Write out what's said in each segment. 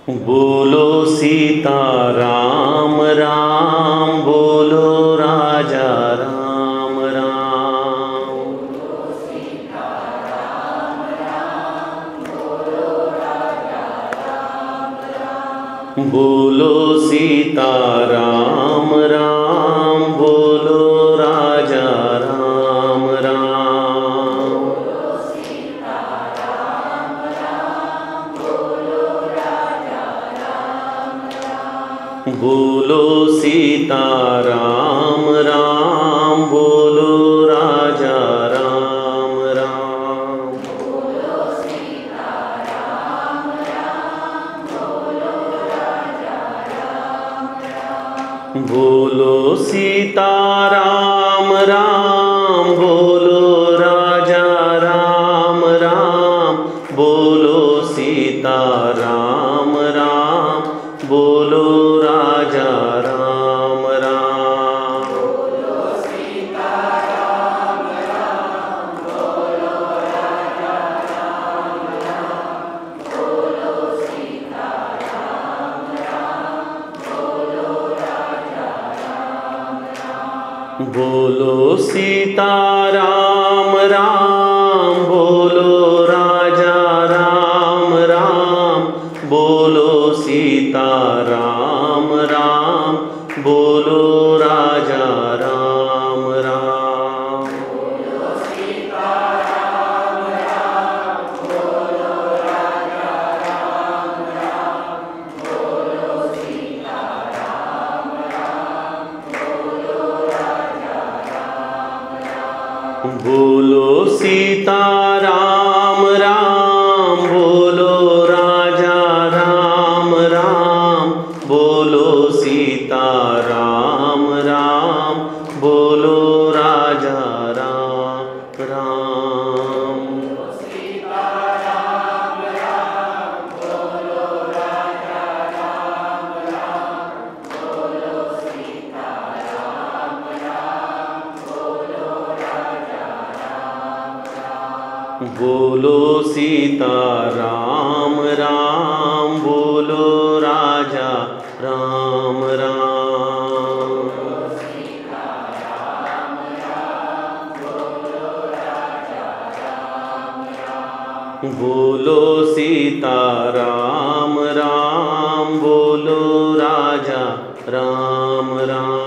बोलो सीता राम राम, बोलो राजा राम राम। बोलो सीता राम राम, बोलो राजा राम राम। बोलो सीता राम राम, बोलो राजा राम राम। बोलो सीता राम राम, बोलो राजा राम राम। बोलो सीता राम राम, बोलो राजा राम राम। बोलो सीता राम राम, बोलो राजा राम राम। बोलो सीता राम राम, बोलो राजा राम राम। बोलो सीता राम राम, बोलो राजा राम राम। बोलो सीता राम राम, बोलो राजा राम राम। बोलो सीता राम राम, बोलो राजा राम राम। बोलो सीता राम राम, बोलो राजा राम राम।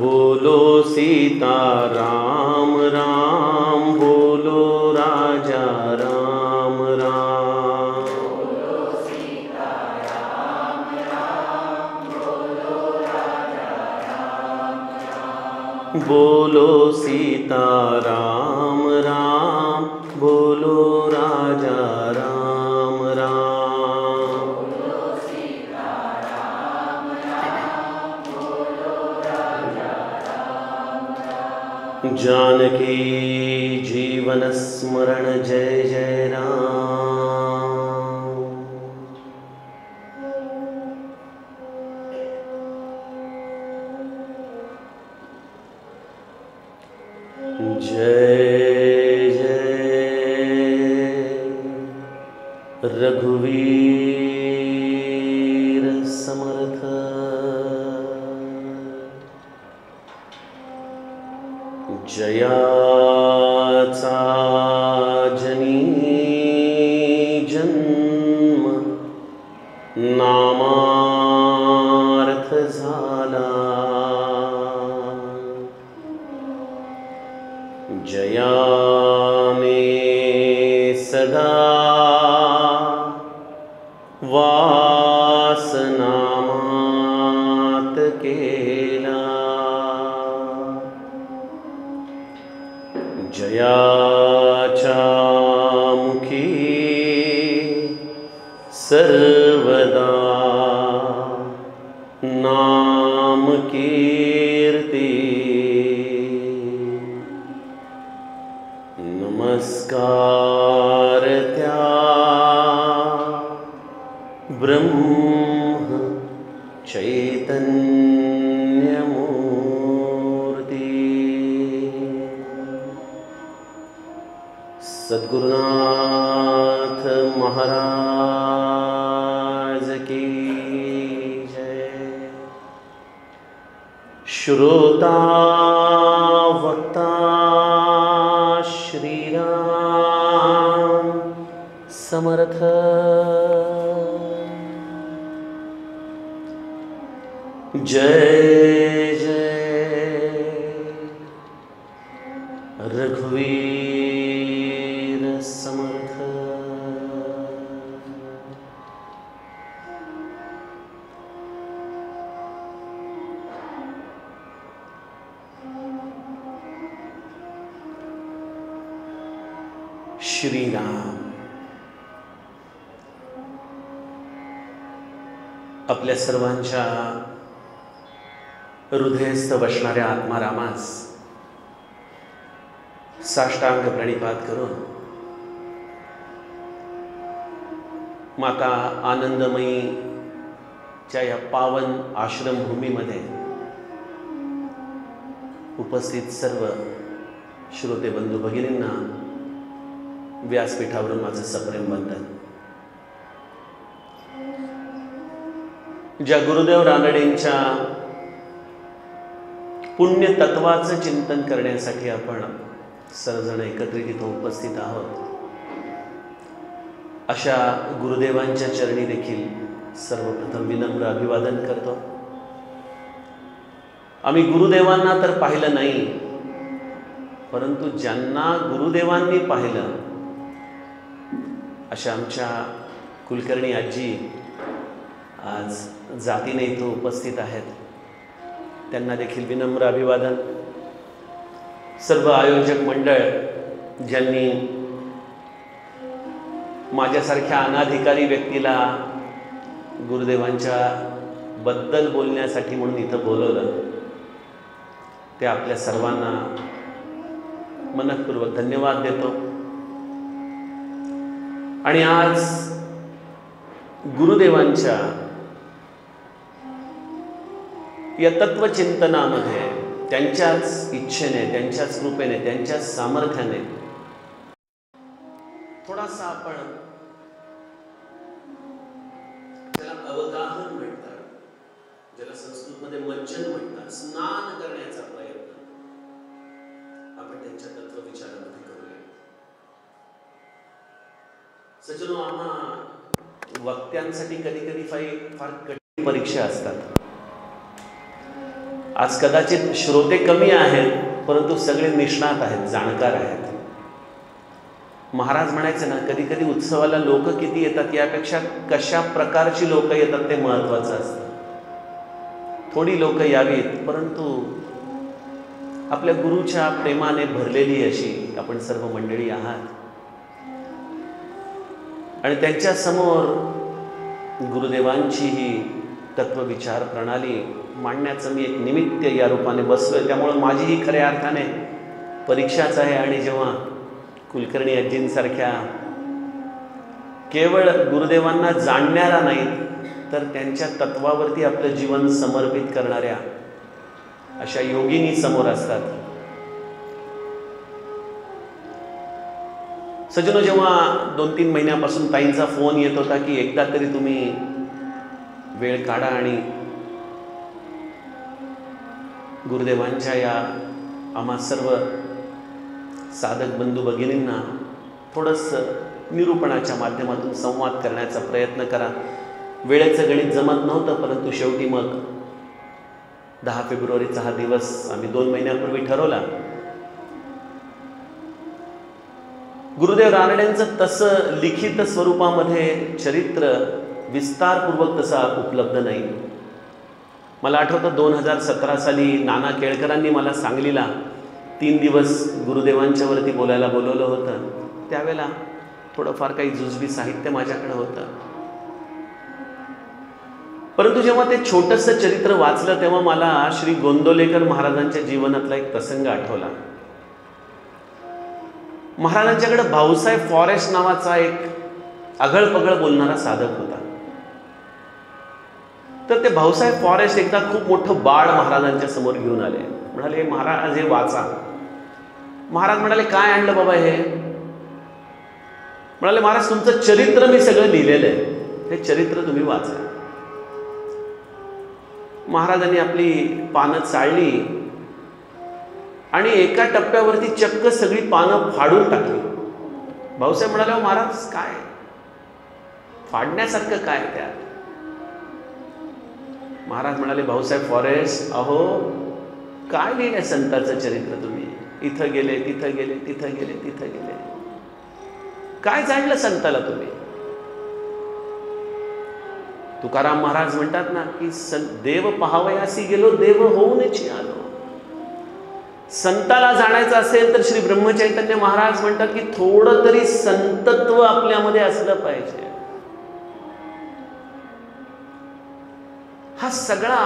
बोलो सीता राम राम, बोलो राजा राम राम। बोलो सीता राम राम, बोलो राजा राम राम। जानकी जीवन स्मरण जय जय राम। जय जय रघुवीर समर्थ। जयाचा जनी जन्म, नामार्थ झाला। जयाने सदा वास नामात केला। जयाच्या मुखी सर्वदा नाम कीर्ती। नमस्कार त्या ब्रह्म चैतन्य मूर्ती। सद्गुरुनाथ महाराज की जय। श्रोता वक्ता श्री राम समर्थ। जय जय रघुवीर समर्थ। श्री राम आपल्या सर्वांच्या हृदयस्थ वसणाऱ्या आत्मारामास साष्टांग प्रणिपात करून माता आनंदमयीच्या या पावन आश्रमभूमीमध्ये उपस्थित सर्व श्रोते बंधू भगिनींना व्यासपीठावरून माझं सप्रेम वंदन। ज्या गुरुदेव रानडेंच्या पुण्य तत्वाचं चिंतन करण्यासाठी आपण सर्वजण एकत्रित इथं उपस्थित आहोत, अशा गुरुदेवांच्या चरणी देखील सर्वप्रथम विनम्र अभिवादन करतो। आम्ही गुरुदेवांना तर पाहिलं नाही, परंतु ज्यांना गुरुदेवांनी पाहिलं अशा आमच्या कुलकर्णी आजी आज जातीने इथं उपस्थित आहेत, त्यांना देखील विनम्र अभिवादन। सर्व आयोजक मंडळ ज्यांनी माझ्यासारख्या अनाधिकारी व्यक्तीला गुरुदेवांच्या बद्दल बोलण्यासाठी म्हणून इथं बोलवलं, ते आपल्या सर्वांना मनःपूर्वक धन्यवाद देतो। आणि आज गुरुदेवांच्या या तत्वचिंतनामध्ये त्यांच्याच इच्छेने, त्यांच्याच कृपेने, त्यांच्याच सामर्थ्याने थोडासा आपण ज्याला अवगाहन म्हणतात, ज्याला संस्कृतमध्ये मंचन म्हणतात, स्नान करण्याचा प्रयत्न आपण त्यांच्या तत्वविचारामध्ये करूया। सज्जनो, आम्हा वक्त्यांसाठी कधी कधी फार कठीण परीक्षा असतात। आज कदाचित श्रोते कमी आहेत, परंतु सगळे निष्णात आहेत, जाणकार आहेत। महाराज म्हणायचे ना, कधी कधी उत्सवाला लोक किती येतात यापेक्षा कशा प्रकारची लोक येतात ते महत्वाचं असतं। थोडी लोक यावीत, परंतु आपल्या गुरुच्या प्रेमाने भरलेली अशी आपण सर्व मंडळी आहात। आणि त्यांच्या समोर गुरुदेवांची ही तत्वविचार प्रणाली मांडण्याचं मी एक निमित्त या रूपाने बसलोय, त्यामुळे माझीही खऱ्या अर्थाने परीक्षाच आहे। आणि जेव्हा कुलकर्णी आजींसारख्या केवळ गुरुदेवांना जाणणारा नाहीत, तर त्यांच्या तत्वावरती आपलं जीवन समर्पित करणाऱ्या अशा योगिनी समोर असतात। सज्जनो, जेव्हा 2-3 महिन्यापासून ताईंचा फोन येत होता की एकदा तरी तुम्ही वेळ काढा आणि गुरुदेवांच्या या आम्हा सर्व साधक बंधू भगिनींना थोडंसं निरूपणाच्या माध्यमातून संवाद करण्याचा प्रयत्न करा। वेळेचं गणित जमत नव्हतं, परंतु शेवटी मग 10 फेब्रुवारीचा हा दिवस आम्ही 2 महिन्यापूर्वी ठरवला। गुरुदेव रानडेंचं तसं लिखित स्वरूपामध्ये चरित्र विस्तारपूर्वक तसा उपलब्ध नाही। मला आठवतं 2017 साली नाना केळकरांनी मला सांगलीला 3 दिवस गुरुदेवांच्या वरती बोलायला बोलवलं होतं। त्यावेळेला थोडंफार काही जुजबी साहित्य माझ्याकडे होतं, परंतु जेव्हा ते छोटंसं चरित्र वाचलं तेव्हा मला श्री गोंदवलेकर महाराजांच्या जीवनातला एक प्रसंग आठवला। महाराजांच्याकडे भाऊसाहेब फॉरेस्ट नावाचा एक आगळपगळ बोलणारा साधक होता। तर ते भाऊसाहेब फॉरेस्ट एकदा खूप मोठं बाळ महाराजांच्या समोर घेऊन आले। म्हणाले, महाराज हे वाचा। महाराज म्हणाले, काय आणलं बाबा हे? म्हणाले, महाराज तुमचं चरित्र मी सगळं लिहिलेलं आहे, हे चरित्र तुम्ही वाचा. महाराजांनी आपली पानं चाळली आणि एका टप्प्यावरती चक्क सगळी पानं फाडून टाकली. भाऊसाहेब म्हणाले, महाराज काय फाडण्यासारखं काय त्यात? महाराज म्हणाले, भाऊसाहेब फॉरेस्ट, अहो काय लिहिलंय संतांचं चरित्र तुम्ही? इथं गेले, तिथं गेले, तिथं गेले, तिथं गेले, काय जाणलं संताला तुम्ही? तुकाराम महाराज म्हणतात ना की देव पाहावयासी गेलो, देव होऊनची आलो. संताला जाणायचं असेल तर श्री ब्रह्मचैतन्य महाराज म्हणतात की थोडं तरी संतत्व आपल्यामध्ये असलं पाहिजे. हा सगळा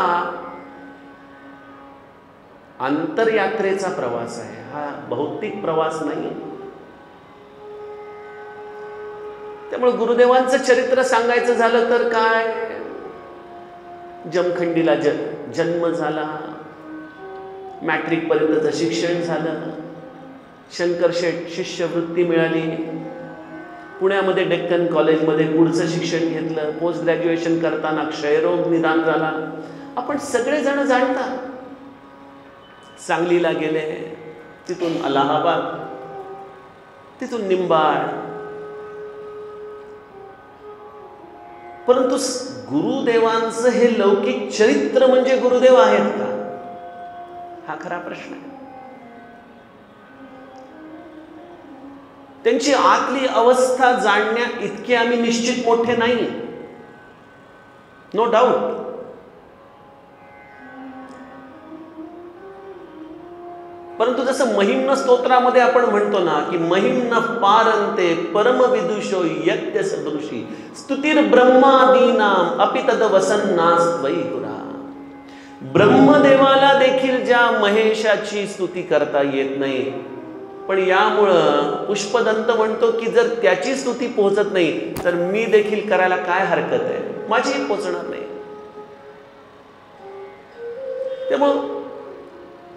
अंतरयात्रेचा प्रवास आहे, हा भौतिक प्रवास नाही. त्यामुळे गुरुदेवांचं चरित्र सांगायचं झालं तर काय, जमखंडीला जन्म झाला, मॅट्रिक पर्यंतचं शिक्षण झालं, शंकरशेठ शिष्यवृत्ती मिळाली, पुण्यामध्ये डेक्कन कॉलेजमध्ये पुढचं शिक्षण घेतलं, पोस्ट ग्रॅज्युएशन करताना क्षयरोग निदान झाला. आपण सगळेजण जाणता. सांगलीला गेले, तिथून अलाहाबाद, तिथून निंबाळ. परंतु गुरुदेवांचं हे लौकिक चरित्र म्हणजे गुरुदेव आहेत का, हा खरा प्रश्न आहे. त्यांची आतली अवस्था जाणण्या इतके आम्ही निश्चित मोठे नाही, नो डाऊट. परंतु जसं महिम्न स्तोत्रामध्ये आपण म्हणतो ना की महिम्न पारंते परम विदुषो यज्ञ सदृशी स्तुतीर ब्रह्मादीनाम अपि तद वसन्नास्त्वयि पुरा. ब्रह्मदेवाला देखील ज्या महेशाची स्तुती करता येत नाही, पण यामुळं पुष्पदंत म्हणतो की जर त्याची स्तुती पोहोचत नाही तर मी देखील करायला काय हरकत आहे, माझी पोचणार नाही. त्यामुळं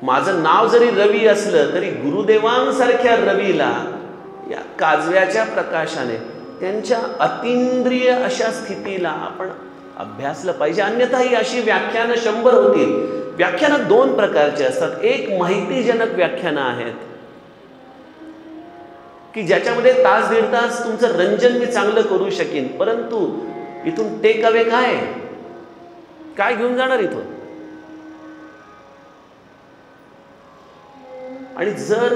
माझं नाव जरी रवी असलं तरी गुरुदेवांसारख्या रवीला या काजव्याच्या प्रकाशाने त्यांच्या अतींद्रिय अशा स्थितीला आपण अभ्यासलं पाहिजे. अन्यथा ही अशी व्याख्यानं 100 होतील. व्याख्यानं 2 प्रकारचे असतात. एक माहितीजनक व्याख्यानं आहेत की ज्याच्यामध्ये तास दीड तास तुमचं रंजन मी चांगलं करू शकीन, परंतु इथून टेक अवे काय घेऊन जाणार इथून? आणि जर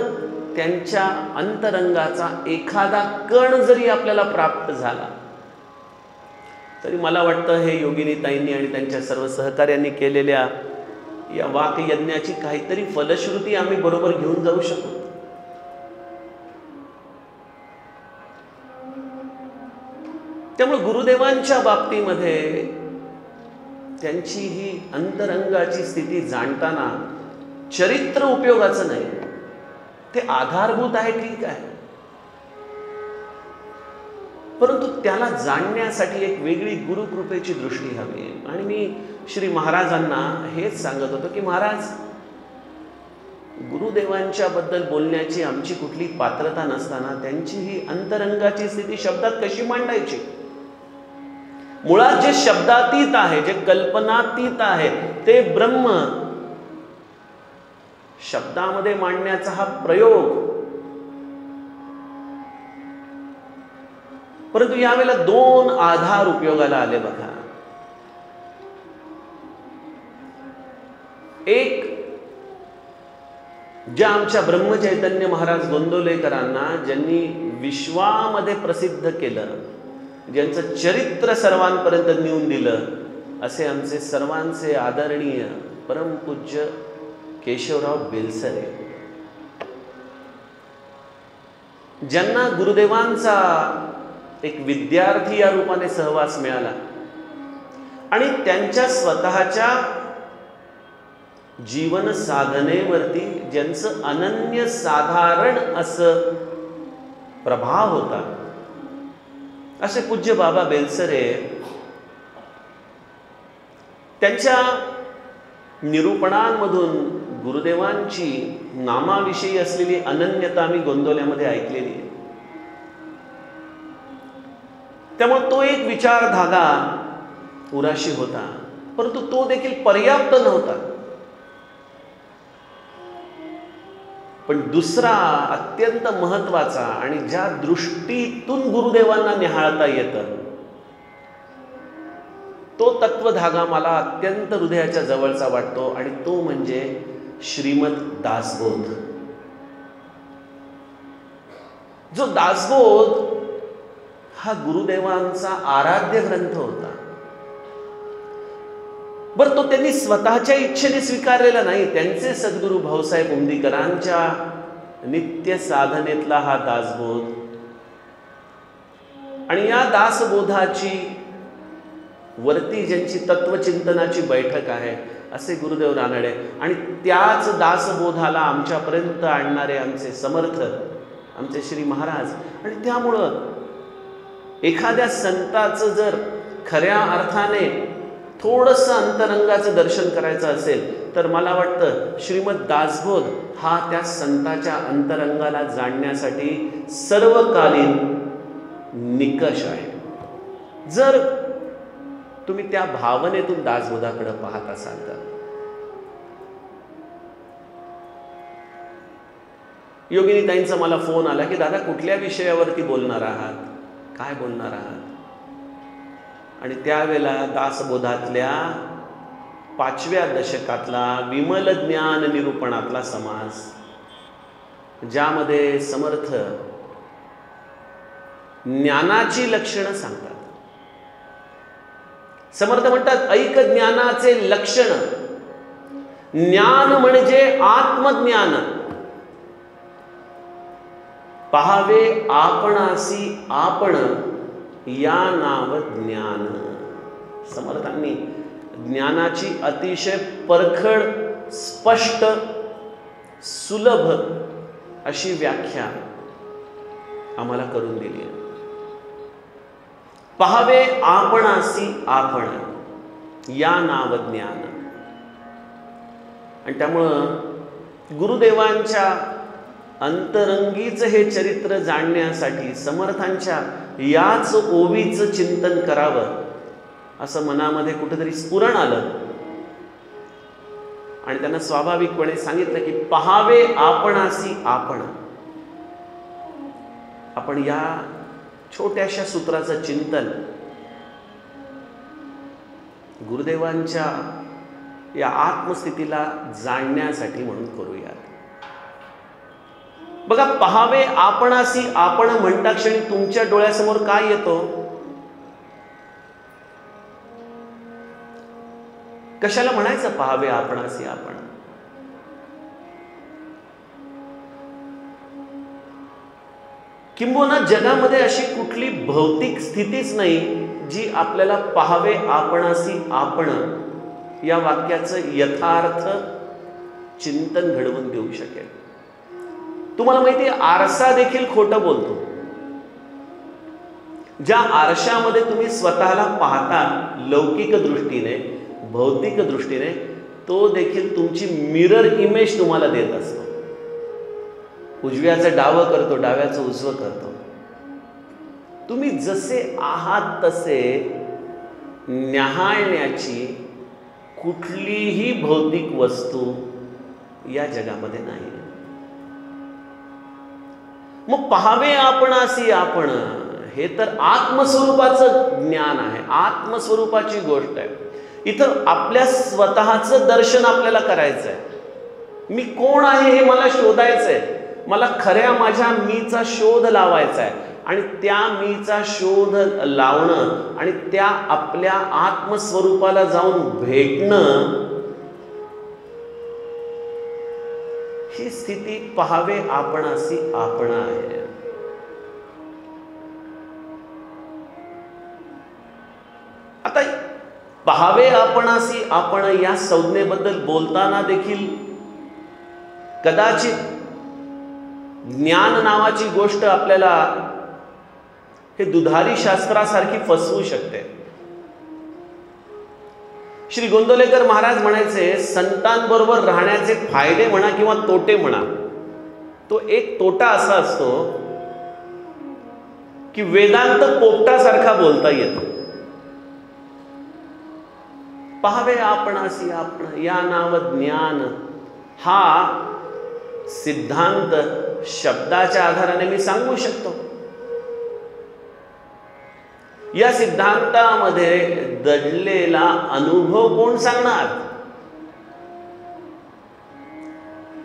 त्यांच्या अंतरंगाचा एखादा कण जरी आपल्याला प्राप्त झाला तरी मला वाटतं हे योगिनीताईंनी आणि त्यांच्या सर्व सहकार्यांनी केलेल्या या वाकयज्ञाची काहीतरी फलश्रुती आम्ही बरोबर घेऊन जाऊ शकतो. त्यामुळे गुरुदेवांच्या बाबतीमध्ये त्यांची ही अंतरंगाची स्थिती जाणताना चरित्र उपयोगाचं नाही, ते आधारभूत आहे, ठीक आहे, परंतु त्याला जाणण्यासाठी एक वेगळी गुरुकृपेची दृष्टी हवी. आणि मी श्री महाराजांना हेच सांगत होतो की महाराज, गुरुदेवांच्या बद्दल बोलण्याची आमची कुठली पात्रता नसताना त्यांची ही अंतरंगाची स्थिती शब्दात कशी मांडायची? मुळात जे शब्दातीत आहे, जे कल्पनातीत आहे ते ब्रह्म शब्दामध्ये मांडण्याचा हा प्रयोग. परंतु यावेळेला 2 आधार उपयोगाला आले बघा. एक, ज्या आमच्या ब्रह्मचैतन्य महाराज गोंदवलेकरांना ज्यांनी विश्वामध्ये प्रसिद्ध केलं, ज्यांचं चरित्र सर्वांपर्यंत नेऊन दिलं, असे आमचे सर्वांचे आदरणीय परमपूज्य केशवराव बेलसरे, ज्यांना गुरुदेवांचा एक विद्यार्थी या रूपाने सहवास मिळाला आणि त्यांच्या स्वतःच्या जीवन साधनेवरती ज्यांचं अनन्य साधारण असं प्रभाव होता, असे पूज्य बाबा बेलसरे त्यांच्या निरूपणांमधून गुरुदेवांची नामाविषयी असलेली अनन्यता मी गोंदवल्यामध्ये ऐकलेली आहे. त्यामुळे तो एक विचार धागा उराशी होता, परंतु तो देखील पर्याप्त नव्हता. पण दुसरा अत्यंत महत्वाचा आणि ज्या दृष्टीतून गुरुदेवांना निहाळता येतं, तो तत्वधागा मला अत्यंत हृदयाच्या जवळचा वाटतो आणि तो म्हणजे श्रीमद दासबोध. जो दासबोध हा गुरुदेवांचा आराध्य ग्रंथ होता. बरं, तो त्यांनी स्वतःच्या इच्छेने स्वीकारलेला नाही. त्यांचे सद्गुरू भाऊसाहेब उमदीकरांच्या नित्य साधनेतला हा दासबोध. आणि या दासबोधाची वरती ज्यांची तत्वचिंतनाची बैठक आहे असे गुरुदेव रानडे, आणि त्याच दासबोधाला आमच्यापर्यंत आणणारे आमचे समर्थ, आमचे श्री महाराज. आणि त्यामुळं एखाद्या संताचं जर खऱ्या अर्थाने थोडंसं अंतरंगाचं दर्शन करायचं असेल तर मला वाटतं श्रीमद दासबोध हा त्या संताच्या अंतरंगाला जाणण्यासाठी सर्वकालीन निकष आहे. जर तुम्ही त्या भावनेतून दासबोधाकडे पाहत असाल तर. योगिनीताईंचा मला फोन आला की दादा कुठल्या विषयावरती बोलणार आहात, काय बोलणार आहात. आणि त्यावेळेला दासबोधातल्या 5व्या दशकातला विमल ज्ञान निरूपणातला समास, ज्यामध्ये समर्थ ज्ञानाची लक्षणं सांगतात. समर्थ म्हणतात ऐक ज्ञानाचे लक्षण. ज्ञान म्हणजे आत्मज्ञान. पाहावे आपणासी आपण या नाव ज्ञान. समर्थांनी ज्ञानाची अतिशय परखड, स्पष्ट, सुलभ अशी व्याख्या आम्हाला करून दिली आहे. पाहावे आपणासी आपण या नाव ज्ञान. आणि त्यामुळं गुरुदेवांच्या अंतरंगीचं हे चरित्र जाणण्यासाठी समर्थांच्या याच ओवीचं चिंतन करावं असं मनामध्ये कुठेतरी स्फुरण आलं. आणि त्यांना स्वाभाविकपणे सांगितलं की पाहावे आपणासी आपण. आपण या छोट्याशा सूत्राचं चिंतन गुरुदेवांच्या या आत्मस्थितीला जाणण्यासाठी म्हणून करूयात. बघा, पाहावे आपणासी आपण म्हणता क्षणी तुमच्या डोळ्यासमोर काय येतो? कशाला म्हणायचं पाहावे आपणासी आपण? किंबहुना जगामध्ये अशी कुठली भौतिक स्थितीच नाही जी आपल्याला पाहावे आपणासी आपण या वाक्याचं यथार्थ चिंतन घडवून देऊ शकेल. तुम्हाला माहिती आहे, आरसा देखील खोटं बोलतो. ज्या आरशामध्ये तुम्ही स्वतःला पाहता लौकिक दृष्टीने, भौतिक दृष्टीने, तो देखील तुमची मिरर इमेज तुम्हाला देत असतो. उजव्याचं डावं करतो, डाव्याचं उजवं करतो. तुम्ही जसे आहात तसे न्याहाळण्याची कुठलीही भौतिक वस्तू या जगामध्ये नाही. मग पाहावे आपणासी आपण हे तर आत्मस्वरूपाचं ज्ञान आहे, आत्मस्वरूपाची गोष्ट आहे. इथं आपल्या स्वतःचं दर्शन आपल्याला करायचं आहे. मी कोण आहे हे मला शोधायचं आहे. मला खऱ्या माझ्या मीचा शोध लावायचा आहे. आणि त्या मीचा शोध लावणं आणि त्या आपल्या आत्मस्वरूपाला जाऊन भेटणं, ही स्थिती पाहावे आपणासी आपण आहे. आता पाहावे आपणासी आपण या संज्ञेबद्दल बोलताना देखील कदाचित ज्ञान नावाची गोष्ट आपल्याला हे दुधारी शास्त्रासारखी फसवू शकते. श्री गोंदवलेकर महाराज म्हणायचे, संतांबरोबर राहण्याचे फायदे म्हणा किंवा तोटे म्हणा, तो एक तोटा असा असतो की वेदांत पोपटासारखा बोलता येतो. पाहावे आपणासी आपण या नाव ज्ञान हा सिद्धांत शब्दाच्या आधाराने मी सांगू शकतो. या सिद्धांतामध्ये दडलेला अनुभव कोण सांगणार?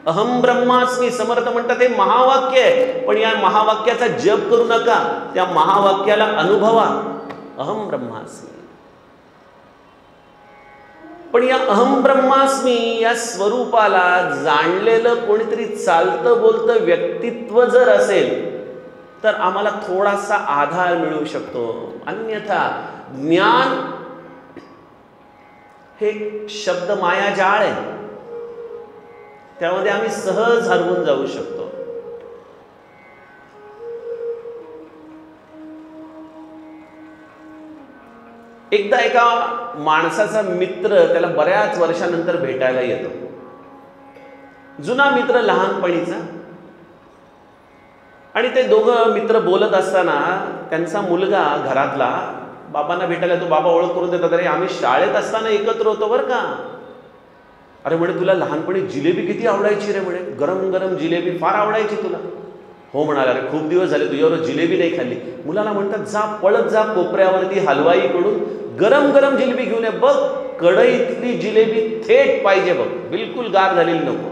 अहम ब्रह्मास्मी समर्थ म्हणतात हे महावाक्य आहे, पण या महावाक्याचा जप करू नका, त्या महावाक्याला अनुभवा. अहम ब्रह्मास्मी. पण या अहम ब्रह्मास्मी या स्वरूपाला जाणलेलं कोणीतरी चालतं बोलतं व्यक्तित्व जर असेल तर आम्हाला थोडासा आधार मिळू शकतो. अन्यथा ज्ञान हे शब्द मायाजाळ आहे, त्यामध्ये आम्ही सहज हरवून जाऊ शकतो. एकदा एका माणसाचा मित्र त्याला बऱ्याच वर्षानंतर भेटायला येतो. जुना मित्र लहानपणीचा. आणि ते दोघं मित्र बोलत असताना त्यांचा मुलगा घरातला बाबांना भेटायला तो. बाबा ओळख करून देतात, अरे आम्ही शाळेत असताना एकत्र होतो बरं का. अरे म्हणे तुला लहानपणी जिलेबी किती आवडायची रे म्हणे, गरम गरम जिलेबी फार आवडायची तुला. हो म्हणाला, अरे खूप दिवस झाले तुझ्यावर जिलेबी नाही खाल्ली. मुलाला म्हणतात जा पळत जा कोपऱ्यावरती हलवाईकडून गरम गरम जिलेबी घेऊन ये. बघ कढईतली जिलेबी थेट पाहिजे बघ, बिलकुल गार झालेली नको.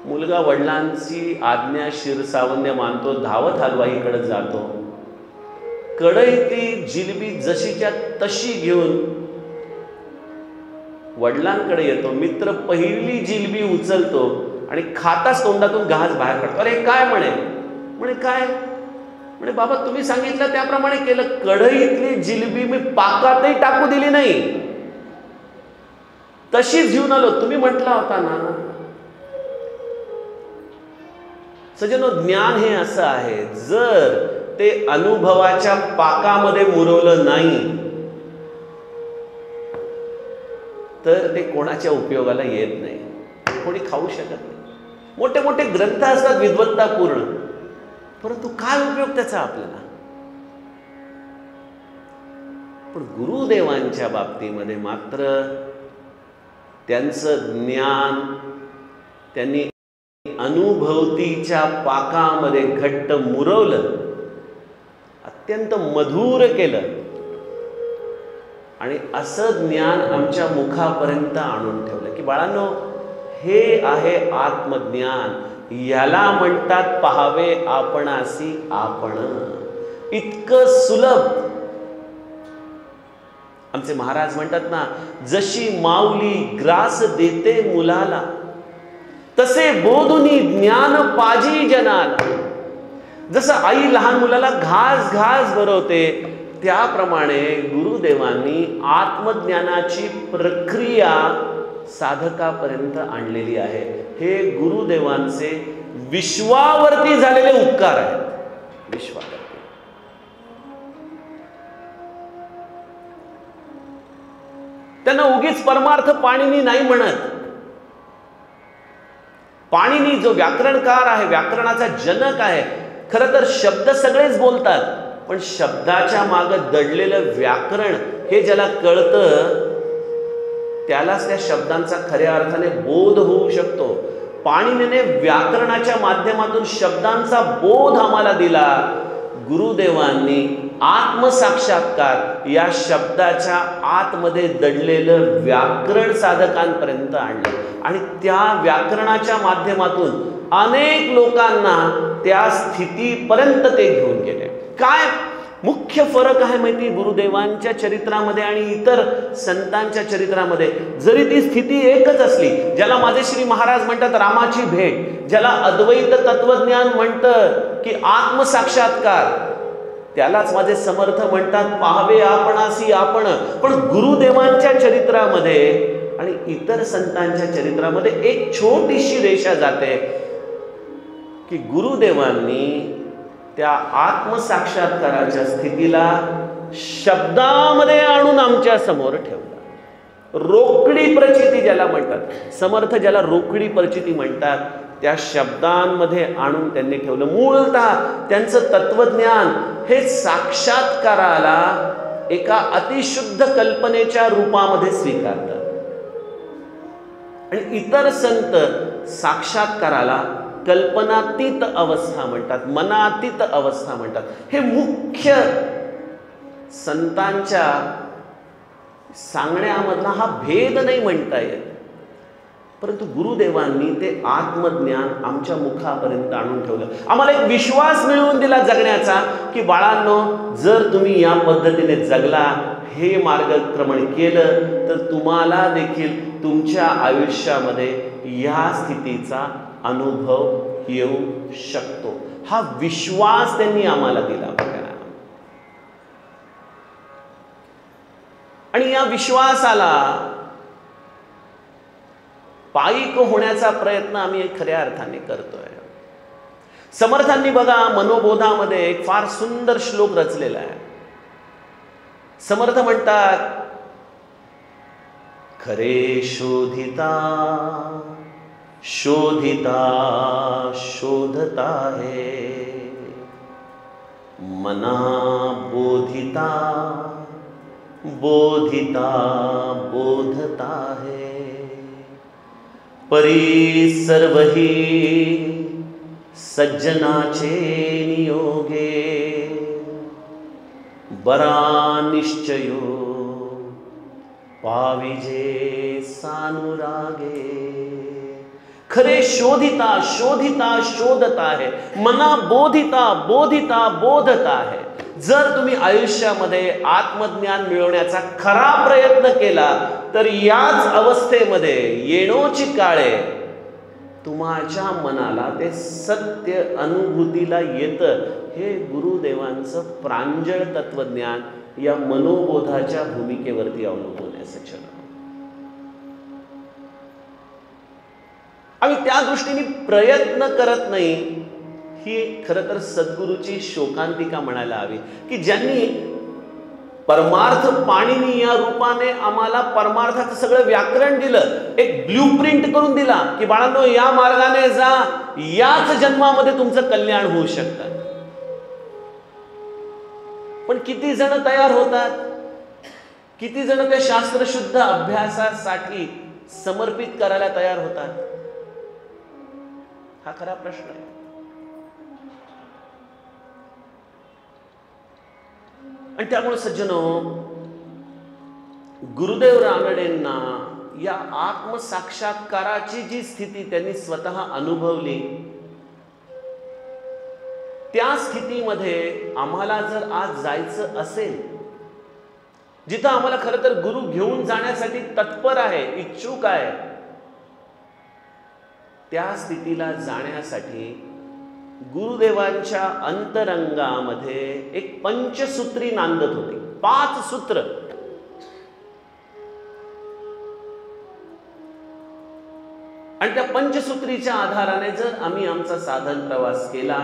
मुलगा वडिलांची आज्ञा शिरसावन्य मानतो, धावत हलवाईकडे जातो. कढईतली जिलेबी जशीच्या तशी घेऊन वडिलांकडे येतो. मित्र पहिली जिलेबी उचलतो आणि खाताच तोंडातून घास बाहेर काढतो. अरे काय म्हणे काय म्हणे बाबा तुम्ही सांगितलं त्याप्रमाणे केलं. कढईतली जिलेबी मी पाकातही टाकू दिली नाही, तशीच घेऊन आलो. तुम्ही म्हटला होता ना. सज्जनो, ज्ञान हे असं आहे, जर ते अनुभवाच्या पाकामध्ये मुरवलं नाही तर ते कोणाच्या उपयोगाला येत नाही, कोणी खाऊ शकत नाही. मोठे मोठे ग्रंथ असतात विद्वत्तापूर्ण, परंतु काय उपयोग त्याचा आपल्याला. पण गुरुदेवांच्या बाबतीमध्ये मात्र त्यांचं ज्ञान त्यांनी अनुभवतीच्या पाकामध्ये घट्ट मुरवलं, अत्यंत मधुर केलं आणि असं ज्ञान आमच्या मुखापर्यंत आणून ठेवलं की बाळांनो, हे आहे आत्मज्ञान. याला म्हणतात पाहावे आपणासी आपण. इतकं सुलभ. आमचे महाराज म्हणतात ना, जशी माऊली ग्रास देते मुलाला, तसे बोधुनी ज्ञान पाजी जनाला. जसं आई लहान मुलाला घास घास भरवते, त्याप्रमाणे गुरुदेवांनी आत्मज्ञानाची प्रक्रिया साधकापर्यंत आणलेली आहे. हे गुरुदेवांचे विश्वावरती झालेले उपकार आहेत. विश्वावरती त्यांना उगीच परमार्थ पाणिनी नाही म्हणत. पाणिनी जो व्याकरणकार आहे, व्याकरणाचा जनक आहे, खरं तर शब्द सगळेच बोलतात, पण शब्दाच्या मागे दडलेलं व्याकरण हे ज्याला कळतं त्यालाच त्या शब्दांचा खऱ्या अर्थाने बोध होऊ शकतो. पाणिनीने व्याकरणाच्या माध्यमातून शब्दांचा बोध आम्हाला दिला. गुरुदेवांनी आत्मसाक्षात्कार या शब्दाच्या आतमध्ये दडलेलं व्याकरण साधकांपर्यंत आणलं आणि त्या व्याकरणाच्या माध्यमातून अनेक लोकांना त्या स्थितीपर्यंत ते घेऊन गेले. काय मुख्य फरक आहे माहिती गुरुदेवांच्या चरित्रामध्ये आणि इतर संतांच्या चरित्रामध्ये? जरी ती स्थिती एकच असली, ज्याला माझे श्री महाराज म्हणतात रामाची भेट, ज्याला अद्वैत तत्वज्ञान म्हणतं की आत्मसाक्षात्कार, त्यालाच माझे समर्थ म्हणतात पाहावे आपणासी आपण. पण गुरुदेवांच्या चरित्रामध्ये आणि इतर संतांच्या चरित्रामध्ये एक छोटीशी रेषा जाते की गुरुदेवांनी त्या आत्मसाक्षात्काराच्या स्थितीला शब्दामध्ये आणून आमच्या समोर ठेवला. रोकडी प्रचिती ज्याला म्हणतात, समर्थ ज्याला रोकडी प्रचिती म्हणतात, त्या शब्दांमध्ये आणून त्यांनी ठेवलं. मूळतः त्यांचं तत्वज्ञान हे साक्षात्काराला एका अतिशुद्ध कल्पनेच्या रूपामध्ये स्वीकारतात आणि इतर संत साक्षात्काराला कल्पनातीत अवस्था म्हणतात, मनातीत अवस्था म्हणतात. हे मुख्य संतांच्या सांगण्यामधला हा भेद नाही म्हणता येत, परंतु गुरुदेवांनी ते आत्मज्ञान आमच्या मुखापर्यंत आणून ठेवलं. आम्हाला एक विश्वास मिळवून दिला जगण्याचा, की बाळांनो, जर तुम्ही या पद्धतीने जगला, हे मार्गक्रमण केलं, तर तुम्हाला देखील तुमच्या आयुष्यामध्ये या स्थितीचा अनुभव येऊ शकतो. हा विश्वास त्यांनी आम्हाला दिला बघा. आणि या विश्वासाला पायिक होण्याचा प्रयत्न आम्ही खऱ्या अर्थाने करतोय. समर्थांनी बघा मनोबोधामध्ये एक फार सुंदर श्लोक रचलेला आहे. समर्थ म्हणतात, खरे शोधिता शोधिता शोधता है, मना बोधिता बोधिता बोधता है, परी सर्वही सज्जनाचे नियोगे, बरा निश्चयो पाविजे सानुरागे. खरे शोधिता शोधिता शोधता है, मना बोधिता बोधिता बोधता है. जर तुम्ही आयुष्यामध्ये आत्मज्ञान मिळवण्याचा खरा प्रयत्न केला, तर याच अवस्थेमध्ये येणोची काळे तुमच्या मनाला ते सत्य अनुभूतीला येतं. हे गुरुदेवांचं प्रांजळ तत्वज्ञान या मनोबोधाच्या भूमिकेवरती अवलंबून आहे. सज्जन, आम्ही त्या दृष्टीने प्रयत्न करत नाही. ही खरं तर सद्गुरूची शोकांतिका म्हणायला हवी, की ज्यांनी परमार्थ पाणिनी या रूपाने आम्हाला परमार्थाचं सगळं व्याकरण दिलं, एक ब्ल्यूप्रिंट करून दिला, की बाळांनो, या मार्गाने जा, याच जन्मामध्ये तुमचं कल्याण होऊ शकतं. पण किती जण तयार होतात? किती जण त्या शास्त्रशुद्ध अभ्यासासाठी समर्पित करायला तयार होतात? हा खरा प्रश्न आहे. आणि त्यामुळे सज्जनो, गुरुदेव रानडेंना या आत्मसाक्षात्काराची जी स्थिती त्यांनी स्वतः अनुभवली, त्या स्थितीमध्ये आम्हाला जर आज जायचं असेल, जिथं आम्हाला खरं तर गुरु घेऊन जाण्यासाठी तत्पर आहे, इच्छुक आहे, त्या स्थितीला जाण्यासाठी गुरुदेवांच्या अंतरंगामध्ये एक पंचसूत्री नांदत होती. 5 सूत्र. आणि त्या पंचसूत्रीच्या आधाराने जर आम्ही आमचा साधन प्रवास केला,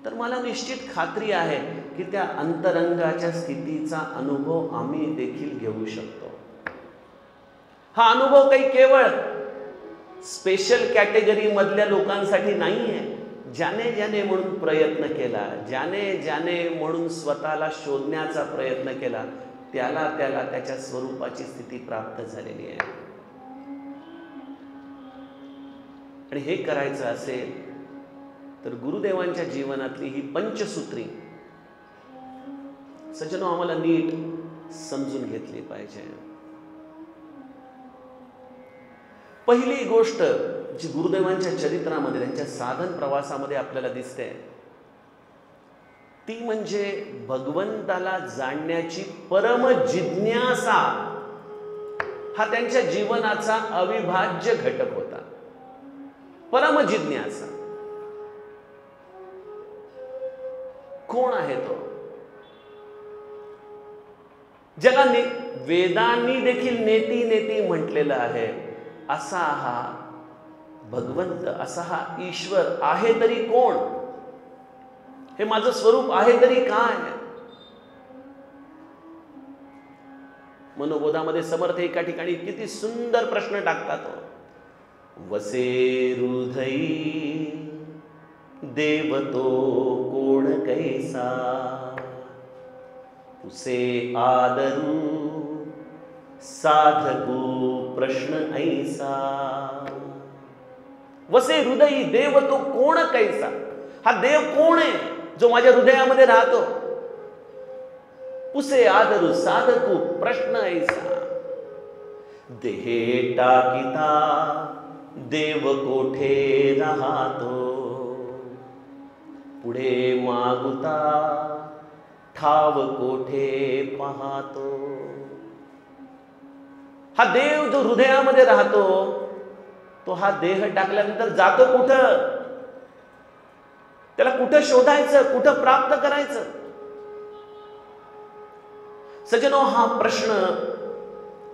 तर मला निश्चित खात्री आहे की त्या अंतरंगाच्या स्थितीचा अनुभव आम्ही देखील घेऊ शकतो. हा अनुभव काही केवळ स्पेशल कॅटेगरी मधल्या लोकांसाठी नाहीये. ज्याने ज्याने म्हणून प्रयत्न केला, ज्याने ज्याने म्हणून स्वतःला शोधण्याचा प्रयत्न केला, त्याला त्याला त्याच्या स्वरूपाची स्थिती प्राप्त झालेली आहे. आणि हे करायचं असेल तर गुरुदेवांच्या जीवनातली ही पंचसूत्री सज्जनो आम्हाला नीट समजून घेतली पाहिजे. पहिली गोष्ट जी गुरुदेवांच्या चरित्रामध्ये, त्यांच्या साधन प्रवासामध्ये आपल्याला दिसते, ती म्हणजे भगवंताला जाणण्याची परम जिज्ञासा. हा त्यांच्या जीवनाचा अविभाज्य घटक होता. परम जिज्ञासा. कोण आहे तो? ज्याला वेदांनी देखील नेती नेती म्हटलेलं आहे, असा हा भगवंत, असा हा ईश्वर आहे तरी कोण? हे माझं स्वरूप आहे तरी काय? मनोबोधामध्ये समर्थ एका ठिकाणी किती सुंदर प्रश्न टाकतात. वसे हृदयी देव तो कोण कैसा, उसे आदरू साधकू प्रश्न ऐसा. वसे हृदयी देव तो कोण कैसा. हा देव कोण आहे जो माझ्या हृदयामध्ये राहतो. उसे आदरू साधकू प्रश्न ऐसा. देहे टाकिता देव कोठे राहतो, पुढे मागुता ठाव कोठे पाहतो. हा देव जो हृदयामध्ये राहतो तो हा देह टाकल्यानंतर जातो कुठं, त्याला कुठं शोधायचं, कुठं प्राप्त करायचं. सज्जनो, हा प्रश्न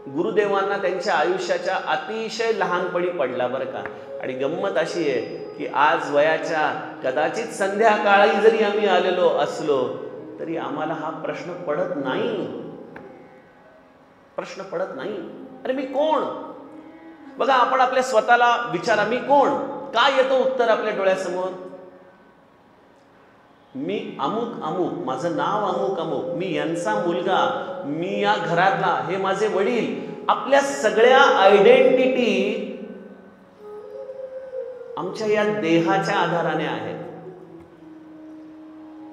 गुरुदेवांना त्यांच्या आयुष्याच्या अतिशय लहानपणी पडला बरं का. आणि गंमत अशी आहे की आज वयाच्या कदाचित संध्याकाळी जरी आम्ही आलेलो असलो तरी आम्हाला हा प्रश्न पडत नाही. प्रश्न पडत नाही. अरे मी कोण. बघा, आपण आपल्या स्वतःला विचारा, मी कोण. काय येतो उत्तर आपल्या डोळ्यासमोर. मी अमुक अमुक, माझं नाव अमुक अमुक, मी यांचा मुलगा, मी या घरातला, हे माझे वडील. आपल्या सगळ्या आयडेंटिटी आमच्या या देहाच्या आधाराने आहेत.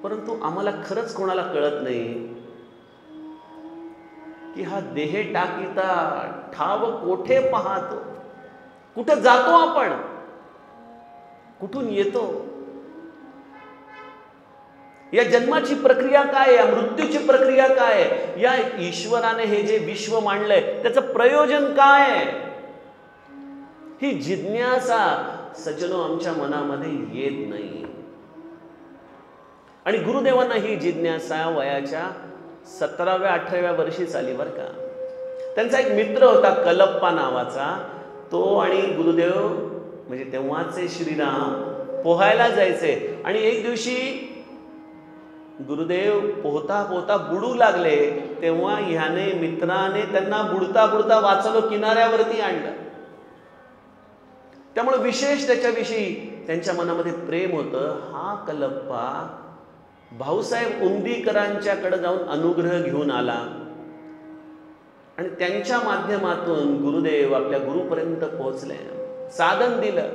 परंतु आम्हाला खरंच कोणाला कळत नाही की हा देह टाकीता ठाव कोठे पाहतो. कुठं जातो आपण, कुठून येतो, या जन्माची प्रक्रिया काय आहे, मृत्यूची प्रक्रिया काय आहे, या ईश्वराने हे जे विश्व मांडलंय त्याचं प्रयोजन काय आहे, ही जिज्ञासा सज्जनो आमच्या मनामध्ये येत नाही. आणि गुरुदेवांना ही जिज्ञासा वयाच्या 17व्या-18व्या वर्षीच आली बरं का. त्यांचा एक मित्र होता कलप्पा नावाचा. तो आणि गुरुदेव म्हणजे तेव्हाचे श्रीराम पोहायला जायचे. आणि एक दिवशी गुरुदेव पोहता पोहता बुडू लागले. तेव्हा ह्याने मित्राने त्यांना बुडता बुडता वाचवलं, किनाऱ्यावरती आणलं. त्यामुळे विशेष त्याच्याविषयी त्यांच्या मनामध्ये प्रेम होतं. हा कलप्पा भाऊसाहेब उंदीकरांच्याकडे जाऊन अनुग्रह घेऊन आला आणि त्यांच्या माध्यमातून गुरुदेव आपल्या गुरुपर्यंत पोहोचले. साधन दिलं,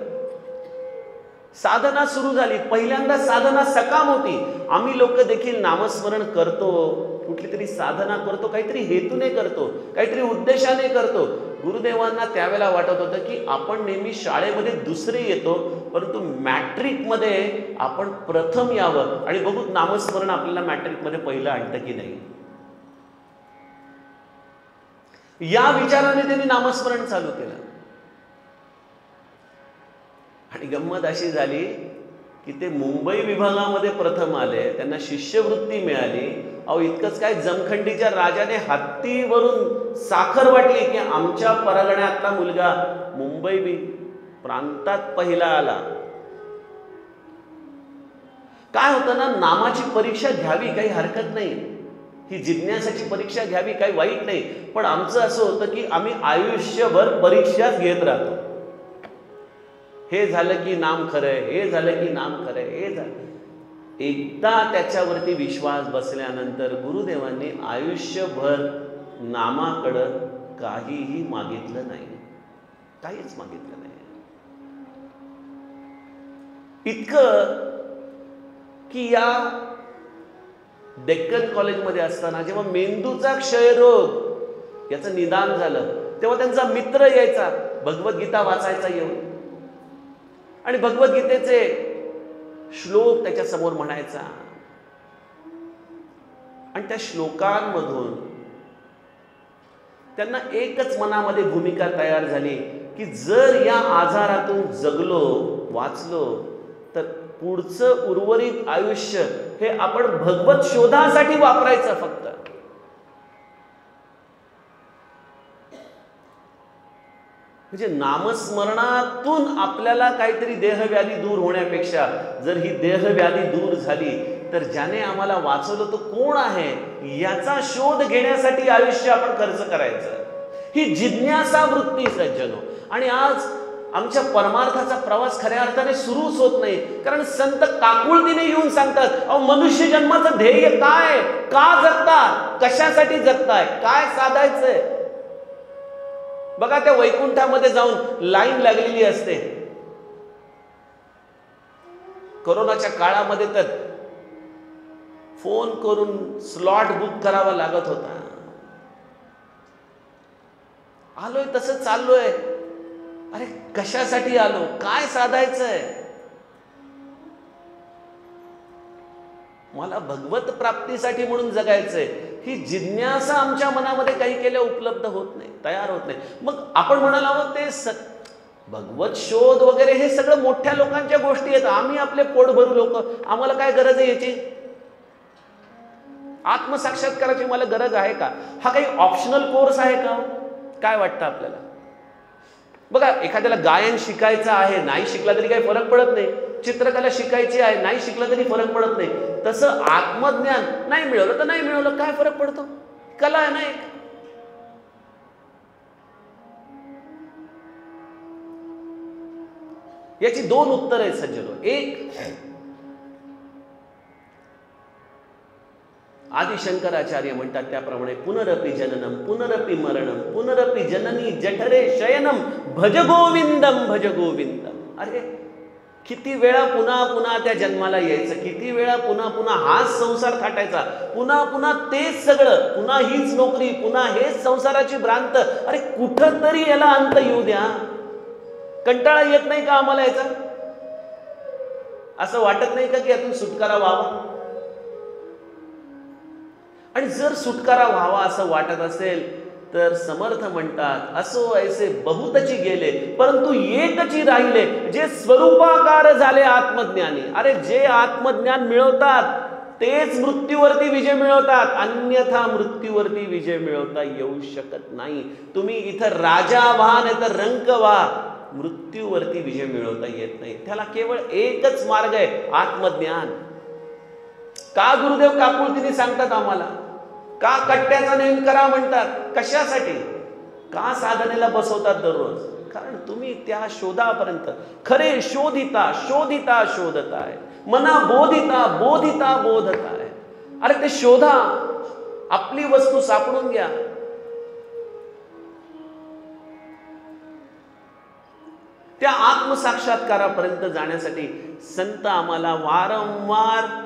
साधना सुरू झाली. पहिल्यांदा साधना सकाम होती. आम्ही लोक देखील नामस्मरण करतो, कुठली तरी साधना करतो, काहीतरी हेतूने करतो, काहीतरी उद्देशाने करतो. गुरुदेवांना त्यावेळेला वाटत होतं की आपण नेहमी शाळेमध्ये दुसरे येतो, परंतु मॅट्रिकमध्ये आपण प्रथम यावं आणि बघू नामस्मरण आपल्याला मॅट्रिकमध्ये पहिलं आणतं की नाही. या विचाराने त्यांनी नामस्मरण चालू केलं. आणि गंमत अशी झाली की ते मुंबई विभागामध्ये प्रथम आले. त्यांना शिष्यवृत्ती मिळाली. अहो, इतकंच काय, जमखंडीच्या राजाने हत्तीवरून साखर वाटली की आमच्या परगण्यातला मुलगा मुंबई प्रांतात पहिला आला. काय होतं ना, नामाची परीक्षा घ्यावी, काही हरकत नाही. ही जिज्ञासाची परीक्षा घ्यावी, काही वाईट नाही. पण आमचं असं होतं की आम्ही आयुष्यभर परीक्षाच घेत राहतो. हे झालं की नाम खरंय, हे झालं की नाम खरंय, हे झालं. एकदा त्याच्यावरती विश्वास बसल्यानंतर गुरुदेवांनी आयुष्यभर नामाकडं काहीही मागितलं नाही, काहीच मागितलं नाही. इतकं की या डेक्कन कॉलेजमध्ये असताना जेव्हा मेंदूचा क्षयरोग याचं निदान झालं तेव्हा त्यांचा मित्र यायचा, भगवद्गीता वाचायचा येऊन, आणि भगवद्गीतेचे श्लोक त्याच्या समोर म्हणायचा. आणि त्या श्लोकांमधून त्यांना एकच मनामध्ये भूमिका तयार झाली की जर या आजारातून जगलो, वाचलो, तर पुढचं उर्वरित आयुष्य हे आपण भगवत शोधासाठी वापरायचं फक्त. म्हणजे नामस्मरणातून आपल्याला काहीतरी देहव्याधी दूर होण्यापेक्षा जर ही देहव्याधी दूर झाली तर ज्याने आम्हाला वाचवलं तो कोण आहे याचा शोध घेण्यासाठी आयुष्य आपण खर्च करायचं. ही जिज्ञासा वृत्ती सज्जनो. आणि आज आमच्या परमार्थाचा प्रवास खऱ्या अर्थाने सुरूच होत नाही. कारण संत काकुळतीने येऊन सांगतात, अहो मनुष्य जन्माचं ध्येय काय, का जगता, कशासाठी जगताय, काय साधायचंय. बघा त्या वैकुंठामध्ये जाऊन लाईन लागलेली असते. कोरोनाच्या काळामध्ये तर फोन करून स्लॉट बुक करावा लागत होता. आलोय तसं चाललोय, अरे कशासाठी आलो, काय साधायचंय. मला भगवत प्राप्तीसाठी म्हणून जगायचंय, ही जिज्ञासा आमच्या मनामध्ये काही केल्या उपलब्ध होत नाही, तयार होत नाही. मग आपण म्हणाला आहोत ते भगवत शोध वगैरे हे सगळं मोठ्या लोकांच्या गोष्टी आहेत. आम्ही आपले पोट भरू लोक, आम्हाला काय गरज आहे याची. आत्मसाक्षात्काराची मला गरज आहे का. हा काही ऑप्शनल कोर्स आहे का, काय वाटतं आपल्याला. बघा एखाद्याला गायन शिकायचं आहे, नाही शिकला तरी काही फरक पडत नाही. चित्रकला शिकायची आहे, नाही शिकला तरी फरक पडत नाही. तसं आत्मज्ञान नाही मिळवलं तर नाही मिळवलं, काय फरक पडतो. कला आहे ना एक. याची दोन उत्तर आहेत सज्जनो. एक, आदि शंकराचार्य म्हणतात त्याप्रमाणे पुनरपि जननम पुनरपि मरणम पुनरपि जननी जठरे शयनम भज गोविंदम भज गोविंदम. अरे किती वेळा पुन्हा पुन्हा त्या जन्माला यायचं, किती वेळा पुन्हा पुन्हा हाच संसार थाटायचा, पुन्हा पुन्हा तेच सगळं, पुन्हा हीच नोकरी, पुन्हा हेच संसाराची भ्रांत. अरे कुठं तरी याला अंत येऊ द्या. कंटाळा येत नाही का आम्हाला याचा. असं वाटत नाही का की यातून सुटकारा व्हावा. आणि जर सुटकारा व्हावा असं वाटत असेल तर समर्थ म्हणतात, असो ऐसे बहुतची गेले परंतु एकची राहिले, जे स्वरूपाकार झाले आत्मज्ञानी. अरे जे आत्मज्ञान मिळवतात तेच मृत्यूवरती विजय मिळवतात, अन्यथा मृत्यूवरती विजय मिळवता येऊ शकत नाही. तुम्ही इथं राजा व्हा नाही तर रंक व्हा, मृत्यूवरती विजय मिळवता येत नाही. त्याला केवळ एकच मार्ग आहे, आत्मज्ञान. का गुरुदेव काकुळतीने सांगतात आम्हाला, का कट्ट्याचा नेम करा म्हणतात, कशासाठी, का साधनेला बसवतात दररोज. कारण तुम्ही त्या शोधापर्यंत खरे शोधिता शोधिता शोधताय, मना बोधिता बोधिता बोधताय. अरे ते शोधा, आपली वस्तू सापडून घ्या. त्या आत्मसाक्षात्कारापर्यंत जाण्यासाठी संत आम्हाला वारंवार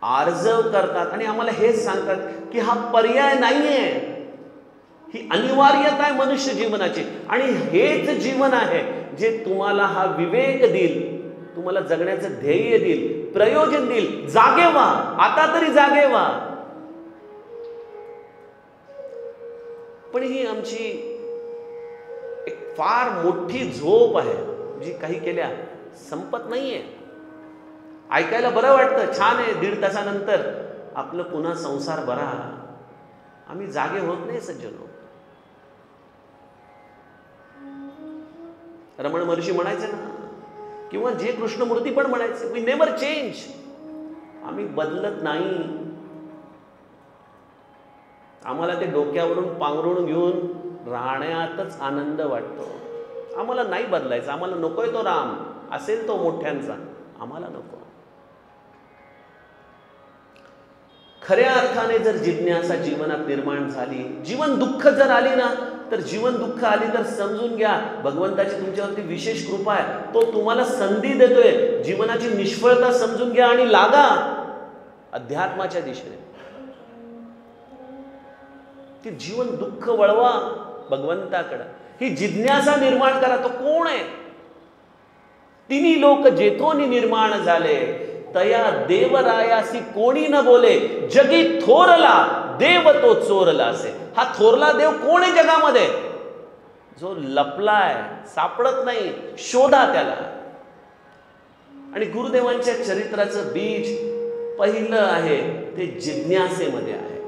आर्जव करतात आणि आम्हाला हेच सांगतात की हा पर्याय नाहीये, ही अनिवार्यता आहे मनुष्य जीवनाची. आणि हेच जीवन आहे जे तुम्हाला हा विवेक देईल, तुम्हाला जगण्याचं ध्येय देईल, प्रयोजन देईल. जागे व्हा, आता तरी जागे व्हा. पण ही आमची एक फार मोठी झोप आहे, जी काही केल्या संपत नाहीये. ऐकायला बरं वाटतं, छान आहे, 1.5 तासानंतर आपलं पुन्हा संसार बरा. आम्ही जागे होत नाही सज्जनो. रमण महर्षी म्हणायचे ना, किंवा जे कृष्णमूर्ती पण म्हणायचे, वी नेव्हर चेंज. आम्ही बदलत नाही. आम्हाला ते डोक्यावरून पांघरून घेऊन राहण्यातच आनंद वाटतो. आम्हाला नाही बदलायचं. आम्हाला नकोय तो राम, असेल तो मोठ्यांचा, आम्हाला नको. खऱ्या अर्थाने जर जिज्ञासा जीवनात निर्माण झाली, जीवन दुःख जर आली ना, तर जीवन दुःख आली तर समजून घ्या भगवंताची तुमच्यावरती विशेष कृपा आहे. तो तुम्हाला संधी देतोय. जीवनाची निष्फळता समजून घ्या आणि लागा अध्यात्माच्या दिशेने. की जीवन दुःख वळवा भगवंताकडे, ही जिज्ञासा निर्माण करा. तो कोण आहे. तिन्ही लोक जेथोनी निर्माण झाले, तया देवरायासी कोणी न बोले, जगी थोरला देव तो चोरला असे. हा थोरला देव कोण आहे जगामध्ये, जो लपलाय, सापडत नाही. शोधा त्याला. आणि गुरुदेवांच्या चरित्राचं बीज पहिलं आहे ते जिज्ञासेमध्ये आहे.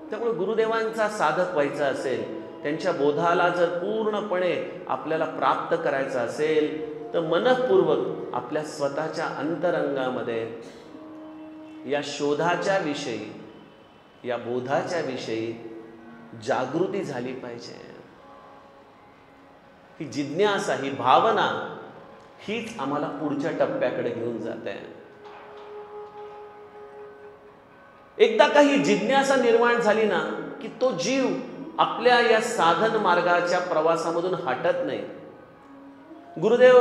त्यामुळे गुरुदेवांचा साधक व्हायचा असेल, त्यांच्या बोधाला जर पूर्णपणे आपल्याला प्राप्त करायचं असेल, तर मनःपूर्वक आपल्या स्वतःच्या अंतरंगामध्ये या शोधाच्या विषयी, या बोधाच्या विषयी जागृती झाली पाहिजे. ही जिज्ञासा, ही भावना हीच आम्हाला पुढच्या टप्प्याकडे घेऊन जाते. एकदा का ही जिज्ञासा निर्माण झाली ना की तो जीव आपल्या या साधन मार्गाच्या प्रवासामधून हटत नाही. गुरुदेव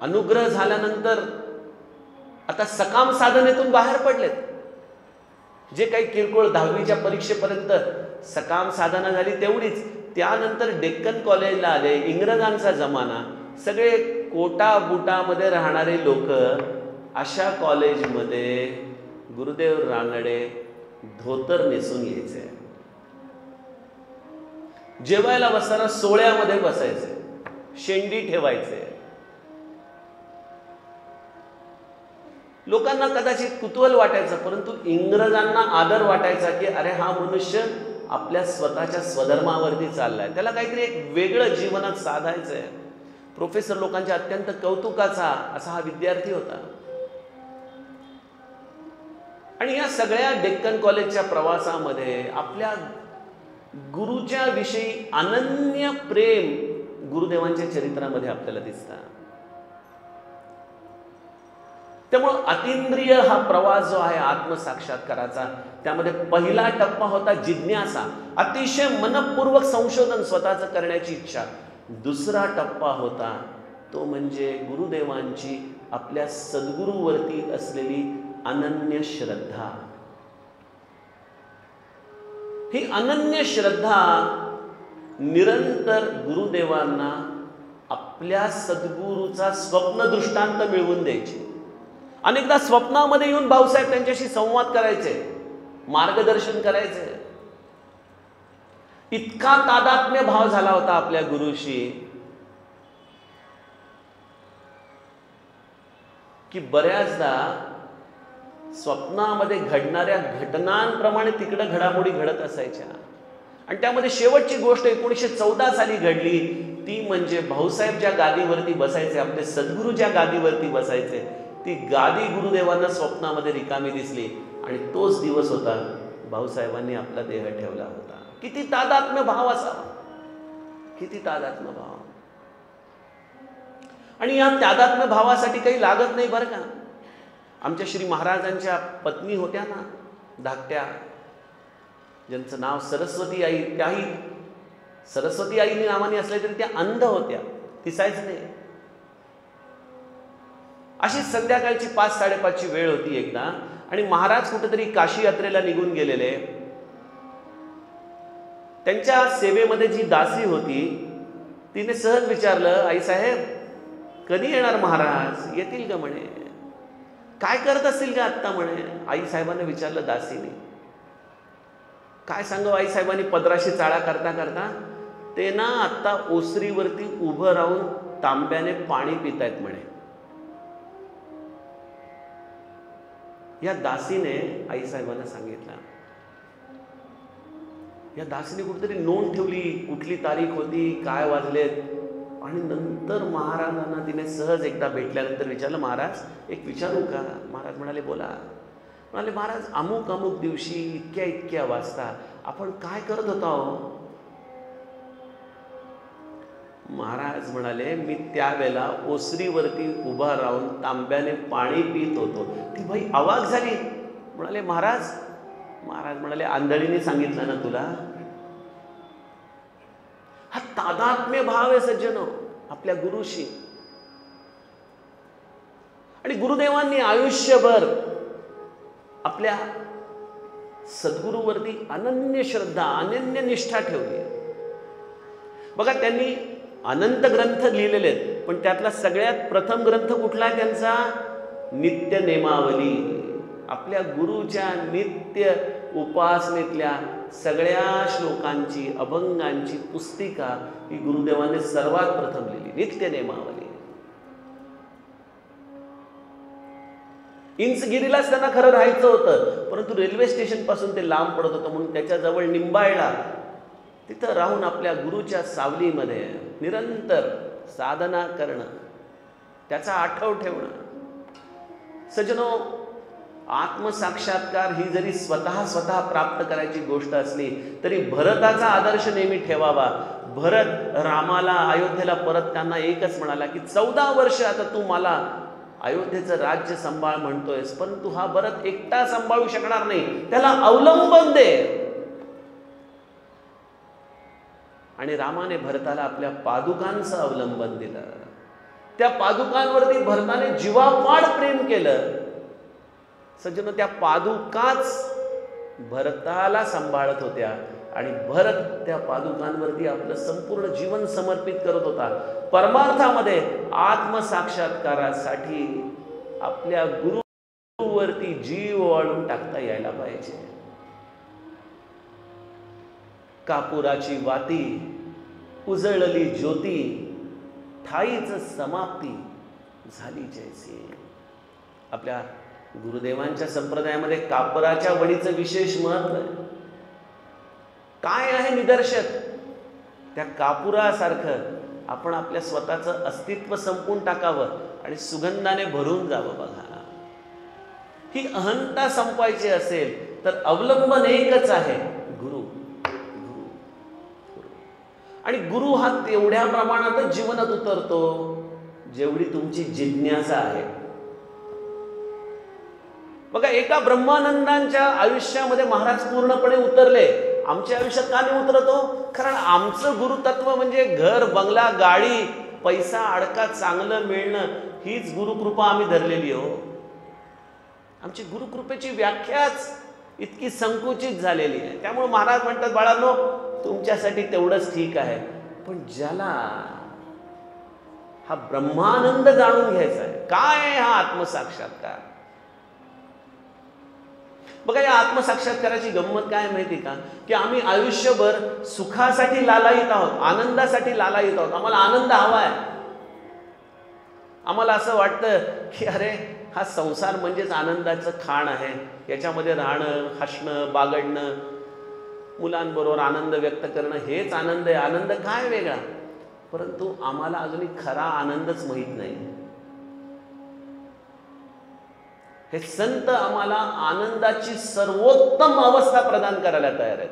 अनुग्रह झाल्यानंतर आता सकाम साधनेतून बाहेर पडलेत. जे काही किरकोळ 10वीच्या परीक्षेपर्यंत सकाम साधना झाली तेवढीच. त्यानंतर डेक्कन कॉलेजला आले. इंग्रजांचा जमाना. सगळे कोटा बुटामध्ये राहणारे लोक अशा कॉलेजमध्ये गुरुदेव रानडे धोतर नेसून यायचे. जेवायला बसताना सोळ्यामध्ये बसायचे, शेंडी ठेवायचे. लोकांना कदाचित कुतूहल वाटायचं, परंतु इंग्रजांना आदर वाटायचा की अरे हा मनुष्य आपल्या स्वतःच्या स्वधर्मावरती चाललाय, त्याला काहीतरी एक वेगळं जीवनात साधायचंय. प्रोफेसर लोकांच्या अत्यंत कौतुकाचा असा हा विद्यार्थी होता. आणि या सगळ्या डेक्कन कॉलेजच्या प्रवासामध्ये आपल्या गुरुच्या विषयी अनन्य प्रेम गुरुदेवांच्या चरित्रामध्ये आपल्याला दिसतं. त्यामुळं अतींद्रिय हा प्रवास जो आहे आत्मसाक्षात्काराचा, त्यामध्ये पहिला टप्पा होता जिज्ञासा, अतिशय मनपूर्वक संशोधन स्वतःचं करण्याची इच्छा. दुसरा टप्पा होता तो म्हणजे गुरुदेवांची आपल्या सद्गुरूवरती असलेली अनन्य श्रद्धा. ही अनन्य श्रद्धा निरंतर गुरुदेवांना आपल्या सद्गुरूचा स्वप्न दृष्टांत मिळवून द्यायची. अनेकदा स्वप्नामध्ये येऊन भाऊसाहेब त्यांच्याशी संवाद करायचे, मार्गदर्शन करायचे. इतका तादात्म्य भाव झाला होता आपल्या गुरुशी की बऱ्याचदा स्वप्नामध्ये घडणाऱ्या घटनांप्रमाणे तिकडे घडामोडी घडत असायच्या. आणि त्यामध्ये शेवटची गोष्ट 1914 साली घडली, ती म्हणजे भाऊसाहेब ज्या गादीवरती बसायचे, आपले सद्गुरू ज्या गादीवरती बसायचे, ती गादी गुरुदेवांना स्वप्नामध्ये रिकामी दिसली. आणि तोच दिवस होता भाऊसाहेबांनी आपला देह ठेवला होता. किती तादात्म्य भाव असावा, किती तादात्म्य भाव. आणि या तादात्म्य भावासाठी काही लागत नाही बरं का. आमच्या श्री महाराजांच्या पत्नी होत्या ना धाकट्या, ज्यांचं नाव सरस्वती आई, त्याही सरस्वती आईनी नावाने असले तरी त्या अंध होत्या, दिसायचं नाही. अशी संध्याकाळची 5-5:30ची वेळ होती एकदा. आणि महाराज कुठेतरी काशी यात्रेला निघून गेलेले. त्यांच्या सेवेमध्ये जी दासी होती तिने सहज विचारलं, आई साहेब कधी येणार महाराज, येतील का म्हणे, काय करत असतील का आत्ता म्हणे. आई साहेबांना विचारलं दासीने. काय सांगावं आई साहेबांनी पदराशी चाळा करता करता, ते ना आत्ता ओसरीवरती उभं राहून तांब्याने पाणी पितायत म्हणे. या दासीने आई साहेबांना सांगितलं. या दासीने कुठेतरी नोंद ठेवली, कुठली तारीख होती, काय वाजलेत. आणि नंतर महाराजांना तिने सहज एकदा भेटल्यानंतर विचारलं, महाराज एक विचारू का. महाराज म्हणाले बोला. म्हणाले महाराज अमुक अमुक दिवशी इतक्या इतक्या वाजता आपण काय करत होता. महाराज म्हणाले मी त्यावेळेला ओसरीवरती उभा राहून तांब्याने पाणी पित होतो. ती बाई अवाक झाली. म्हणाले महाराज. महाराज म्हणाले आंधळीने सांगितलं ना तुला. हा तादात्म्य भाव आहे सज्जनो आपल्या गुरुशी. आणि गुरुदेवांनी आयुष्यभर आपल्या सद्गुरूवरती अनन्य श्रद्धा, अनन्य निष्ठा ठेवली. बघा त्यांनी अनंत ग्रंथ लिहिलेले आहेत, पण त्यातला सगळ्यात प्रथम ग्रंथ कुठला आहे त्यांचा, नित्य नेमावली. आपल्या गुरुच्या नित्य उपासनेतल्या सगळ्या श्लोकांची, अभंगांची पुस्तिका ही गुरुदेवाने सर्वात प्रथम लिहिली, नित्य नेमावली. इंचगिरीलाच त्यांना खरं राहायचं होतं, परंतु रेल्वे स्टेशन पासून ते लांब पडत होतं, म्हणून त्याच्याजवळ निंबाळला तिथं राहून आपल्या गुरुच्या सावलीमध्ये निरंतर साधना करणं, त्याचा आठव ठेवणं. सज्जनो आत्मसाक्षात्कार ही जरी स्वतः प्राप्त करायची गोष्ट असली तरी भरताचा आदर्श नेहमी ठेवावा. भरत रामाला अयोध्येला परतताना एकच म्हणाला की 14 वर्ष आता तू मला अयोध्येचं राज्य सांभाळ म्हणतोयस, परंतु हा भरत एकटा सांभाळू शकणार नाही, त्याला अवलंबन दे. आणि रामाने भरताला आपल्या पादुकांचं अवलंबन दिलं. त्या पादुकांवरती भरताने जीवापाड प्रेम केलं. सज्जनो, त्या पादुकाच भरताला सांभाळत होत्या आणि भरत त्या पादुकांवरती आपलं संपूर्ण जीवन समर्पित करत होता. परमार्थामध्ये आत्मसाक्षात्कारासाठी आपल्या गुरुवरती जीव ओवाळून टाकता यायला पाहिजे. कापुराची वाती उजळली ज्योती, ठाईच समाप्ती झाली जैसी. आपल्या गुरुदेवांच्या संप्रदायामध्ये कापराच्या वडीचं विशेष महत्व आहे. काय आहे निदर्शक? त्या कापुरासारखं आपण आपल्या स्वतःचं अस्तित्व संपून टाकावं आणि सुगंधाने भरून जावं. बघा, ही अहंता संपवायची असेल तर अवलंबन एकच आहे, गुरु. गुरु गुरु आणि गुरु हा तेवढ्या प्रमाणातच जीवनात उतरतो जेवढी तुमची जिज्ञासा आहे. बघा, एका ब्रह्मानंदांच्या आयुष्यामध्ये महाराज पूर्णपणे उतरले. आमच्या आयुष्यात का नाही उतरतो? कारण आमचं गुरुतत्व म्हणजे घर, बंगला, गाडी, पैसा, अडका, चांगलं मिळणं, हीच गुरुकृपा आम्ही धरलेली हो. आमची गुरुकृपेची व्याख्याच इतकी संकुचित झालेली आहे. त्यामुळे महाराज म्हणतात, बाळांनो, तुमच्यासाठी तेवढंच ठीक आहे, पण ज्याला हा ब्रह्मानंद जाणून घ्यायचा आहे, काय आहे हा आत्मसाक्षात्कार? बघा, या आत्मसाक्षात्काराची गंमत काय माहिती का, की आम्ही आयुष्यभर सुखासाठी लालायित आहोत, आनंदासाठी लालायित आहोत. आम्हाला आनंद हवा आहे. आम्हाला असं वाटतं की अरे, हा संसार म्हणजेच आनंदाचं खाण आहे. याच्यामध्ये राहणं, हसणं, बागडणं, मुलांबरोबर आनंद व्यक्त करणं, हेच आनंद आहे. आनंद काय वेगळा? परंतु आम्हाला अजूनही खरा आनंदच माहीत नाही. हे संत आम्हाला आनंदाची सर्वोत्तम अवस्था प्रदान करायला तयार आहेत.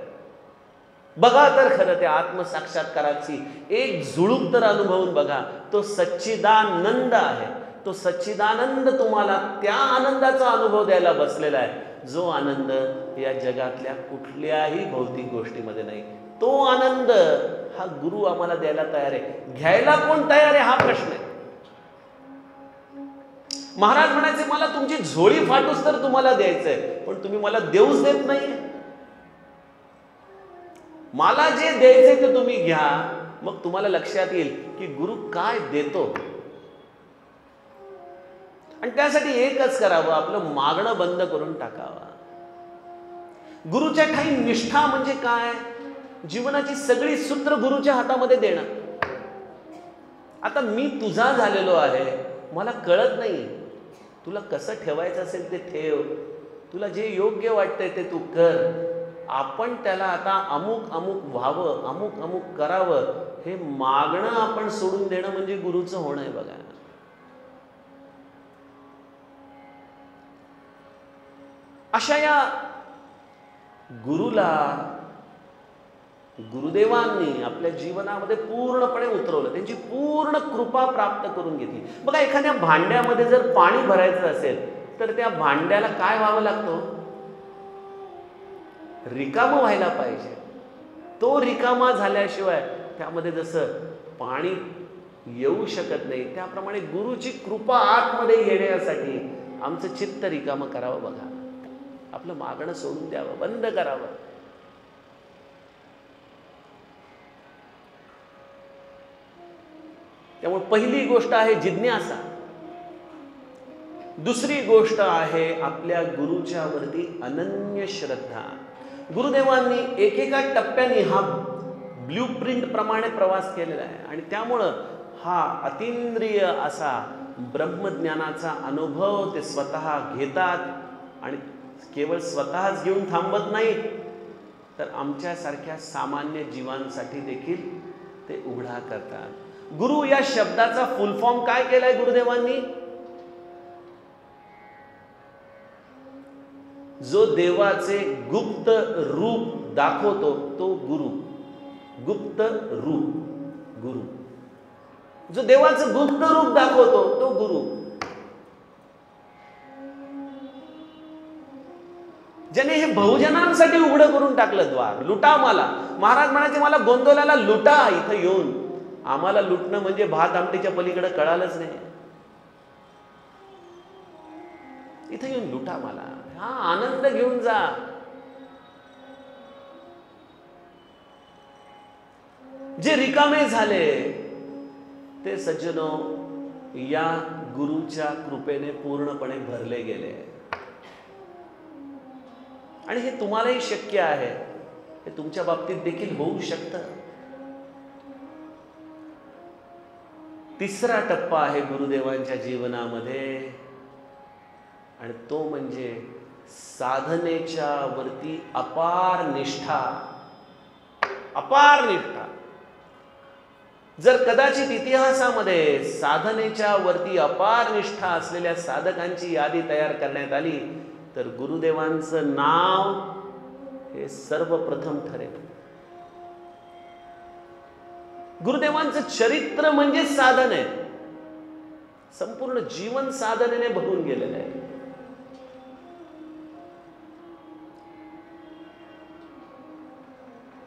बघा तर खरं त्या आत्मसाक्षात्काराची एक झुळूक तर अनुभवून बघा. तो सच्चिदानंद आहे. तो सच्चिदानंद तुम्हाला त्या आनंदाचा अनुभव द्यायला बसलेला आहे, जो आनंद या जगातल्या कुठल्याही भौतिक गोष्टीमध्ये नाही. तो आनंद हा गुरु आम्हाला द्यायला तयार आहे. घ्यायला कोण तयार आहे हा प्रश्न आहे. महाराज म्हणायचे, मला तुमची झोळी फाटूस तर तुम्हाला द्यायचंय, पण तुम्ही मला देऊच देत नाही. मला जे द्यायचंय ते तुम्ही घ्या, मग तुम्हाला लक्षात येईल की गुरु काय देतो. आणि त्यासाठी एकच करावं, आपलं मागणं बंद करून टाकावं. गुरुच्या ठाई निष्ठा म्हणजे काय? जीवनाची सगळी सूत्र गुरुच्या हातामध्ये देणं. आता मी तुझा झालेलो आहे, मला कळत नाही, तुला कसं ठेवायचं असेल ते ठेव, तुला जे योग्य वाटतंय ते तू कर. आपण त्याला आता अमुक अमुक व्हावं, अमुक अमुक करावं, हे मागणं आपण सोडून देणं म्हणजे गुरुचं होणं आहे. बघा, अशा या गुरुला गुरुदेवांनी आपल्या जीवनामध्ये पूर्णपणे उतरवलं, त्यांची पूर्ण कृपा प्राप्त करून घेतली. बघा, एखाद्या भांड्यामध्ये जर पाणी भरायचं असेल तर त्या भांड्याला काय व्हावं लागतं? रिकामं व्हायला पाहिजे. तो रिकामा झाल्याशिवाय त्यामध्ये जसं पाणी येऊ शकत नाही, त्याप्रमाणे गुरुची कृपा आतमध्ये येण्यासाठी आमचं चित्त रिकामं करावं. बघा, आपलं मागणं सोडून द्यावं, बंद करावं. त्यामुळे पहिली गोष्ट आहे जिज्ञासा. दुसरी गोष्ट आहे आपल्या गुरुच्या वरती अनन्य श्रद्धा. गुरुदेवांनी एकेका टप्प्याने हा ब्ल्यूप्रिंट प्रमाणे प्रवास केलेला आहे आणि त्यामुळं हा अतींद्रिय असा ब्रह्मज्ञानाचा अनुभव ते स्वतः घेतात आणि केवळ स्वतःच घेऊन थांबत नाहीत, तर आमच्यासारख्या सामान्य जीवांसाठी देखील ते उघडा करतात. गुरु या शब्दाचा फुल फॉर्म काय केलाय गुरुदेवांनी? जो देवाचे गुप्त रूप दाखवतो तो गुरु. गुप्त रूप गुरु. जो देवाचं गुप्त रूप दाखवतो तो गुरु. ज्याने हे बहुजनांसाठी उघडं करून टाकलं द्वार. लुटा मला. महाराज म्हणायचे मला गोंदवल्याला लुटा. इथं येऊन आम्हाला लुटणं म्हणजे भात आमटीच्या पलीकडे कळालंच नाही. इथं येऊन लुटा मला. हा आनंद घेऊन जा. जे रिकामे झाले ते सज्जनो या गुरुच्या कृपेने पूर्णपणे भरले गेले. आणि हे तुम्हालाही शक्य आहे. हे तुमच्या बाबतीत देखील होऊ शकतं. तिसरा टप्पा आहे गुरुदेवांच्या जीवनामध्ये आणि तो म्हणजे साधनेच्या वरती अपार निष्ठा. अपार निष्ठा. जर कदाचित इतिहासामध्ये साधनेच्या वरती अपार निष्ठा असलेल्या साधकांची यादी तयार करण्यात आली तर गुरुदेवांचं नाव हे सर्वप्रथम ठरेल. गुरुदेवांचं चरित्र म्हणजे साधन आहे. संपूर्ण जीवन साधनेने भरून गेलेलं आहे.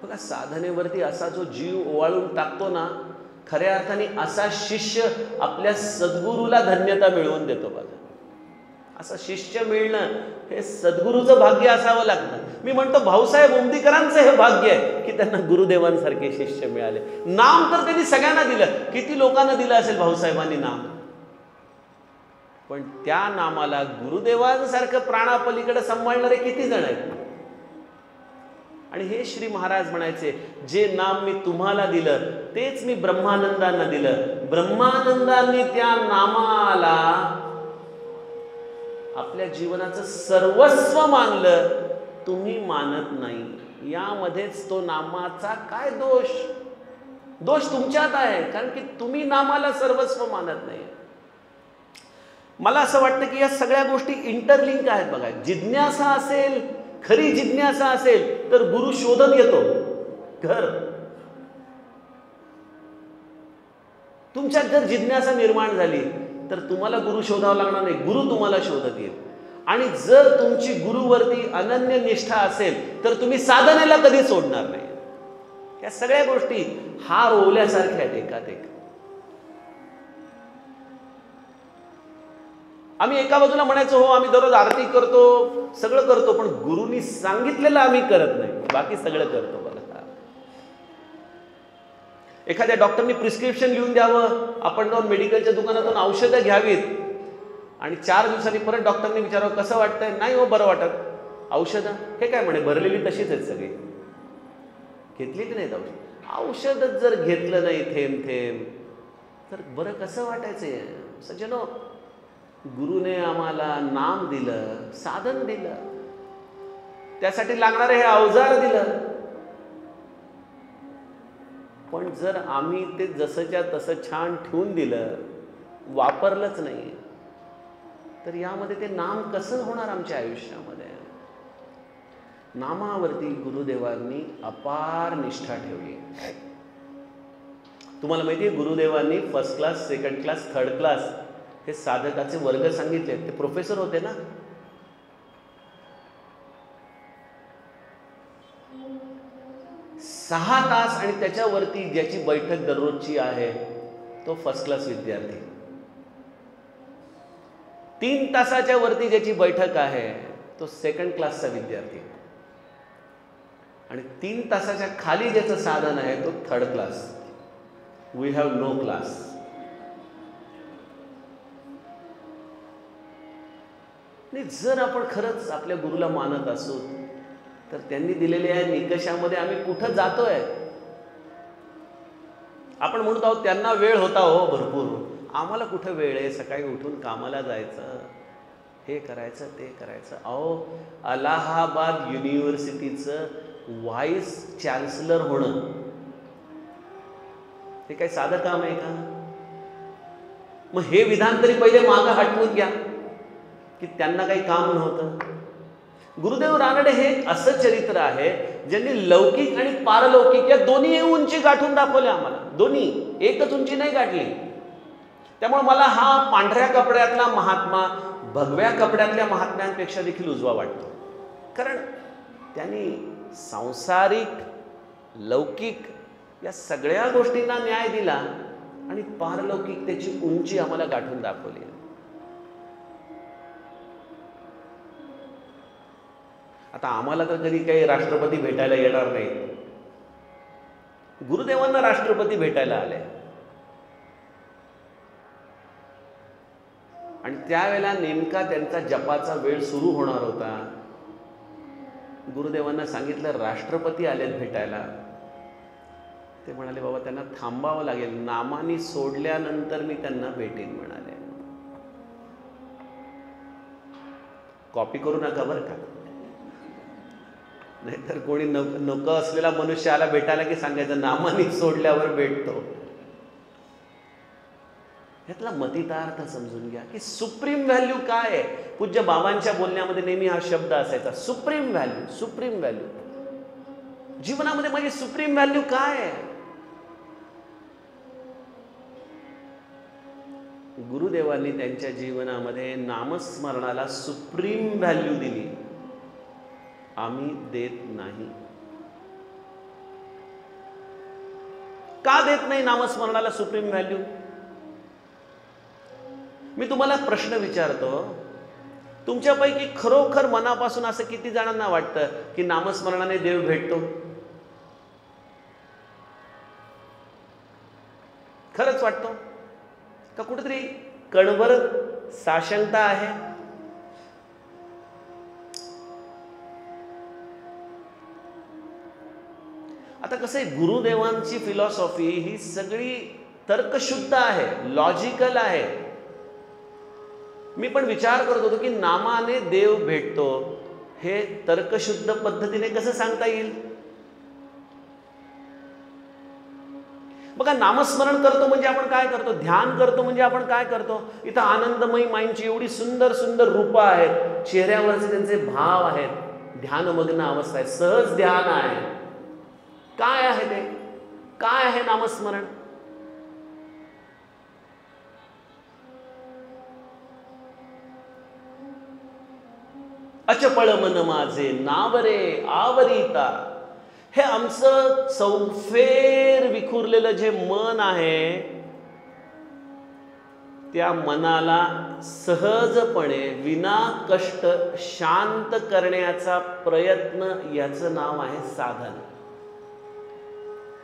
बघा, साधनेवरती असा जो जीव ओवाळून टाकतो ना, खऱ्या अर्थाने असा शिष्य आपल्या सद्गुरूला धन्यता मिळवून देतो. बघा, असं शिष्य मिळणं हे सद्गुरूचं भाग्य असावं लागतं. मी म्हणतो भाऊसाहेब उमदीकरांचं हे भाग्य आहे की त्यांना गुरुदेवांसारखे शिष्य मिळाले. नाम तर त्यांनी सगळ्यांना दिलं. किती लोकांना दिलं असेल भाऊसाहेबांनी नाम, पण त्या नामाला गुरुदेवांसारखं प्राणापलीकडे सांभाळणारे किती जण आहेत. आणि हे श्री महाराज म्हणायचे, जे नाम मी तुम्हाला दिलं तेच मी ब्रह्मानंदांना दिलं. ब्रह्मानंदांनी त्या नामाला आपल्या जीवनाचं सर्वस्व मानलं. तुम्ही मानत नाही. यामध्येच तो नामाचा काय दोष. दोष तुमच्यात आहे, कारण की तुम्ही नामाला सर्वस्व मानत नाही. मला असं वाटतं की या सगळ्या गोष्टी इंटरलिंक आहेत. बघा, जिज्ञासा असेल, खरी जिज्ञासा असेल तर गुरु शोधत येतो. घर तुमच्यात जर जिज्ञासा निर्माण झाली तर तुम्हाला गुरु शोधावा लागणार नाही, गुरु तुम्हाला शोधत येईल. आणि जर तुमची गुरुवरती अनन्य निष्ठा असेल तर तुम्ही साधनेला कधी सोडणार नाही. या सगळ्या गोष्टी हार ओवल्यासारख्या आहेत एकात एक. आम्ही एका बाजूला म्हणायचो हो आम्ही दररोज आरती करतो, सगळं करतो, पण गुरुनी सांगितलेलं आम्ही करत नाही, बाकी सगळं करतो. बघा, एखाद्या डॉक्टरनी प्रिस्क्रिप्शन लिहून द्यावं, आपण जाऊन मेडिकलच्या दुकानातून औषधं घ्यावीत आणि 4 दिवसांनी परत डॉक्टरने विचारावं कसं वाटतंय, नाही हो बरं वाटत. औषधं हे काय म्हणे, भरलेली तशीच आहेत सगळी, घेतलीच नाहीत औषध. औषधच जर घेतलं नाही थेंब थेंब तर बरं कसं वाटायचंय. सज्जनो, गुरुने आम्हाला नाम दिलं, साधन दिलं, त्यासाठी लागणारे हे अवजार दिलं, पण जर आम्ही ते जसंच्या तसं छान ठेवून दिलं, वापरलंच नाही, तर यामध्ये ते नाम कसं होणार आमच्या आयुष्यामध्ये. नामावरती गुरुदेवांनी अपार निष्ठा ठेवली. तुम्हाला माहिती आहे, गुरुदेवांनी 1st class, 2nd class, 3rd class हे साधकाचे वर्ग सांगितले. ते प्रोफेसर होते ना. सहा तास आणि त्याच्यावरती ज्याची बैठक दररोजची आहे तो 1st क्लास विद्यार्थी. 3 तासाच्या वरती ज्याची बैठक आहे तो 2nd क्लासचा विद्यार्थी. आणि 3 तासाच्या खाली ज्याचं साधन आहे तो 3rd class. We have no class. जर आपण खरंच आपल्या गुरुला मानत असू तर त्यांनी दिलेल्या या निकषामध्ये आम्ही कुठं जातोय. आपण म्हणतो आहोत त्यांना वेळ होता हो भरपूर, आम्हाला कुठं वेळ आहे, सकाळी उठून कामाला जायचं, हे करायचं ते करायचं. अहो, अलाहाबाद युनिव्हर्सिटीचं व्हाईस चान्सलर होणं हे काही साधं काम आहे का. मग हे विधान तरी पहिले मागं हटवून घ्या की त्यांना काही काम नव्हतं. गुरुदेव रानडे हे एक असं चरित्र आहे ज्यांनी लौकिक आणि पारलौकिक या दोन्ही उंची गाठून दाखवल्या आम्हाला. दोन्ही एकच उंची नाही गाठली. त्यामुळे मला हा पांढऱ्या कपड्यातला महात्मा भगव्या कपड्यातल्या महात्म्यांपेक्षा देखील उजवा वाटतो. कारण त्यांनी सांसारिक लौकिक या सगळ्या गोष्टींना न्याय दिला आणि पारलौकिकतेची उंची आम्हाला गाठून दाखवली. आता आम्हाला तर कधी काही राष्ट्रपती भेटायला येणार नाही. गुरुदेवांना राष्ट्रपती भेटायला आले आणि त्यावेळेला नेमका त्यांचा जपाचा वेळ सुरू होणार होता. गुरुदेवांना सांगितलं राष्ट्रपती आलेत भेटायला. ते म्हणाले बाबा त्यांना थांबावं लागेल, नामानी सोडल्यानंतर मी त्यांना भेटेन म्हणाले. कॉपी करू नका बरं का, नाहीतर कोणी नको असलेला मनुष्य आला भेटायला की सांगायचं नामानी सोडल्यावर भेटतो. ह्यातला मतितार्थ समजून घ्या की सुप्रीम व्हॅल्यू काय आहे. पूज्य बाबांच्या बोलण्यामध्ये नेहमी हा शब्द असायचा, सुप्रीम व्हॅल्यू. सुप्रीम व्हॅल्यू जीवनामध्ये माझी सुप्रीम व्हॅल्यू काय आहे. गुरुदेवांनी त्यांच्या जीवनामध्ये नामस्मरणाला सुप्रीम व्हॅल्यू दिली. आम्ही देत नाही. का देत नाही नामस्मरणाला सुप्रीम व्हॅल्यू? मी तुम्हाला प्रश्न विचारतो, तुमच्यापैकी खरोखर मनापासून असं किती जणांना वाटतं की नामस्मरणाने देव भेटतो? खरंच वाटतो का कुठेतरी कणभर साशंकता आहे? आता कसं आहे, गुरुदेवांची फिलॉसॉफी ही सगळी तर्कशुद्ध आहे, लॉजिकल आहे. मी पण विचार करत होतो की नामाने देव भेटतो हे तर्कशुद्ध पद्धतीने कसं सांगता येईल. बघा, नामस्मरण करतो म्हणजे आपण काय करतो, ध्यान करतो म्हणजे आपण काय करतो. इथं आनंदमयी माईंची एवढी सुंदर सुंदर रूपं आहेत, चेहऱ्यावरचे त्यांचे भाव आहेत, ध्यानमग्न अवस्था आहे, सहज ध्यान आहे. काय आहे ते? काय आहे नामस्मरण? अचपळ मन माझे नावरे आवरिता. हे आमचं चौफेर विखुरलेलं जे मन आहे, त्या मनाला सहजपणे विना कष्ट शांत करण्याचा प्रयत्न, याचं नाव आहे साधन.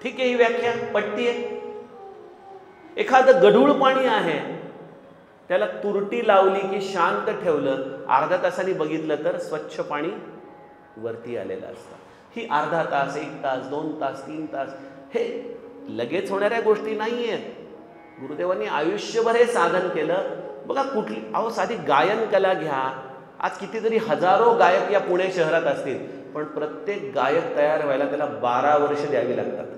ठीक आहे, ही व्याख्या पटती आहे. एखादं गढूळ पाणी आहे, त्याला तुरटी लावली की शांत ठेवलं, अर्ध्या तासाने बघितलं तर स्वच्छ पाणी वरती आलेलं असतं. ही अर्धा तास, 1 तास, 2 तास, 3 तास हे लगेच होणाऱ्या गोष्टी नाही आहेत. गुरुदेवांनी आयुष्यभर हे साधन केलं. बघा, कुठली साधी गायन कला घ्या. आज कितीतरी हजारो गायक या पुणे शहरात असतील, पण प्रत्येक गायक तयार व्हायला त्याला 12 वर्ष द्यावी लागतात.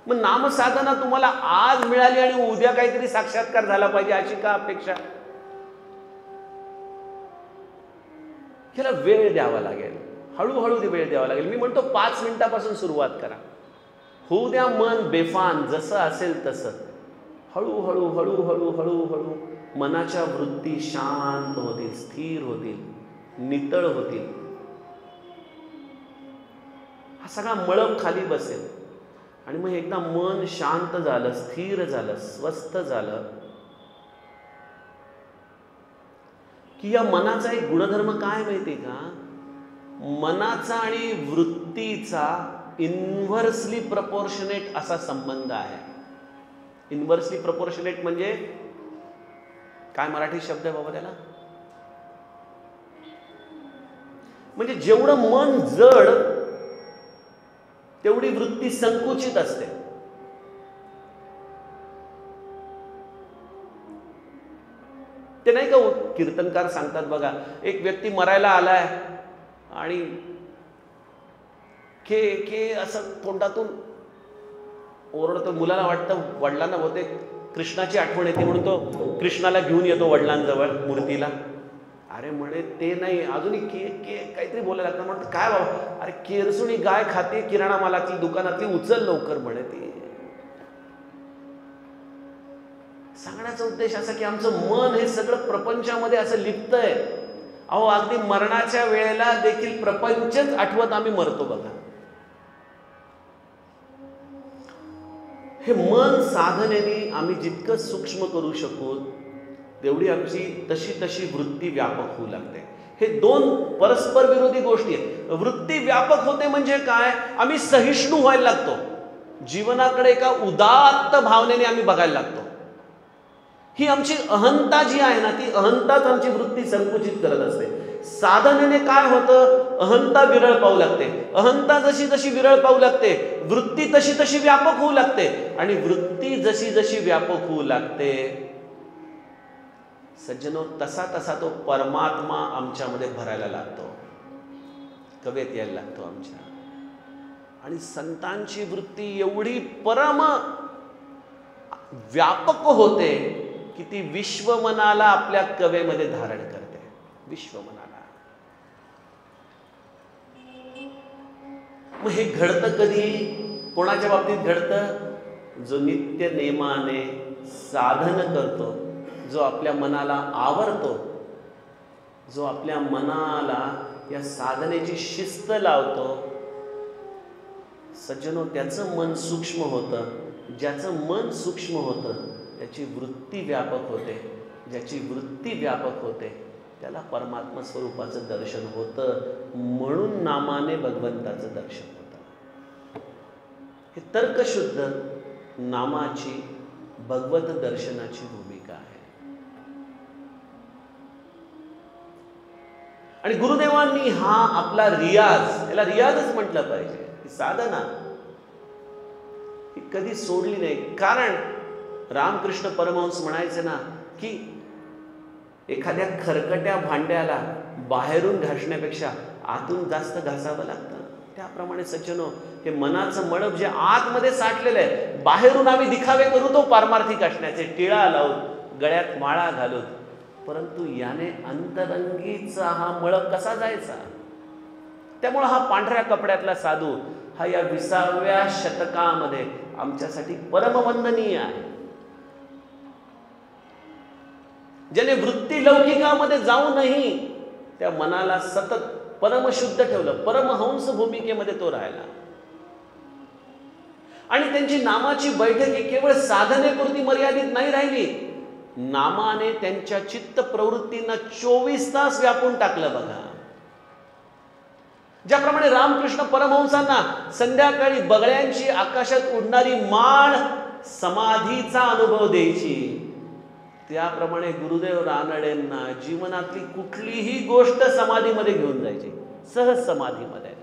मग नामसाधना तुम्हाला आज मिळाली आणि उद्या काहीतरी साक्षात्कार झाला पाहिजे अशी का अपेक्षा? ह्याला वेळ द्यावा लागेल, हळूहळू वेळ द्यावा लागेल. मी म्हणतो 5 मिनिटापासून सुरुवात करा. होऊ द्या मन बेफान, जसं असेल तसं. हळूहळू हळूहळू हळूहळू मनाच्या वृत्ती शांत होतील, स्थिर होतील, नितळ होतील. हा सगळा मळप खाली बसेल आणि मग एकदा मन शांत झालं, स्थिर झालं, स्वस्थ झालं की या मनाचा एक गुणधर्म काय माहिती का? मनाचा आणि वृत्तीचा इन्व्हर्सली प्रपोर्शनेट असा संबंध आहे. इन्व्हर्सली प्रपोर्शनेट म्हणजे काय मराठी शब्द आहे बाबा त्याला? म्हणजे जेवढं मन जड तेवढी वृत्ती संकुचित असते. ते नाही का कीर्तनकार सांगतात बघा, एक व्यक्ती मरायला आलाय आणि के के असं तोंडातून ओरडतो. मुलाला वाटतं वडिलांना बहुतेक कृष्णाची आठवण येते म्हणून तो कृष्णाला घेऊन येतो वडिलांजवळ मूर्तीला. अरे म्हणे ते नाही, अजूनही काहीतरी बोलायला लागतं. म्हणतात काय बाबा, अरे केरसुणी गाय खाते किराणा मालातली दुकानातली, उचल लवकर म्हणे. ती सांगण्याचा उद्देश असा की आमचं मन हे सगळं प्रपंचामध्ये असं लिप्तंय. अहो अगदी मरणाच्या वेळेला देखील प्रपंचच आठवत आम्ही मरतो बघा. हे मन साधनेने आम्ही जितकं सूक्ष्म करू शकू तेवढी आमची तशी वृत्ती व्यापक होऊ लागते. हे दोन परस्पर विरोधी गोष्टी आहेत. वृत्ती व्यापक होते म्हणजे काय, आम्ही सहिष्णू व्हायला लागतो. जीवनाकडे एका उदात्त भावनेने आम्ही बघायला लागतो. ही आमची अहंता जी आहे ना, ती अहंताच आमची वृत्ती संकुचित करत असते. साधनेने काय होतं, अहंता विरळ पाहू लागते. अहंता जशी विरळ पाहू लागते, वृत्ती तशी व्यापक होऊ लागते. आणि वृत्ती जशी व्यापक होऊ लागते, सज्जनो, तसा तो परमात्मा आमच्यामध्ये भरायला लागतो, कवेत यायला लागतो आमच्या. आणि संतांची वृत्ती एवढी परम व्यापक होते की ती विश्वमनाला आपल्या कवेमध्ये धारण करते. विश्वमनाला. मग हे घडतं कधी, कोणाच्या बाबतीत घडतं, जो नित्य नेमाने साधन करतो, जो आपल्या मनाला आवरतो, जो आपल्या मनाला या साधनेची शिस्त लावतो. सज्जनो, त्याचं मन सूक्ष्म होतं. ज्याचं मन सूक्ष्म होतं त्याची वृत्ती व्यापक होते. ज्याची वृत्ती व्यापक होते त्याला परमात्मा स्वरूपाचं दर्शन होतं. म्हणून नामाने भगवंताचं दर्शन होतं. हे तर्कशुद्ध नामाची भगवत दर्शनाची भूमिका आहे. आणि गुरुदेवांनी हा आपला रियाज, याला रियाजच म्हटलं पाहिजे, ही साधना ही कधी सोडली नाही. कारण रामकृष्ण परमहंस म्हणायचे ना की एखाद्या खरकट्या भांड्याला बाहेरून घासण्यापेक्षा आतून जास्त घासावं लागतं. त्याप्रमाणे सज्जनो, हे मनाचं मळब जे आतमध्ये साठलेलं आहे, बाहेरून आम्ही दिखावे करू तो पारमार्थिक असण्याचे, टिळा लावून, गळ्यात माळा घालून, परंतु याने अंतरंगीचा हा मळब कसा जायचा. त्यामुळे हा पांढऱ्या कपड्यातला साधू हा या 20व्या शतकामध्ये आमच्यासाठी परमवंदनीय आहे. ज्याने वृत्ती लौकिकामध्ये जाऊनही त्या मनाला सतत परमशुद्ध ठेवलं, परमहंस भूमिकेमध्ये तो राहिला. आणि त्यांची नामाची बैठक ही केवळ साधनेपुरती मर्यादित नाही राहिली. नामाने त्यांच्या चित्त प्रवृत्तींना 24 तास व्यापून टाकलं बघा. ज्याप्रमाणे रामकृष्ण परमहंसांना संध्याकाळी बगळ्यांची आकाशात उडणारी माळ समाधीचा अनुभव द्यायची, त्याप्रमाणे गुरुदेव रानडेंना जीवनातली कुठलीही गोष्ट समाधीमध्ये घेऊन जायची, सहज समाधीमध्ये.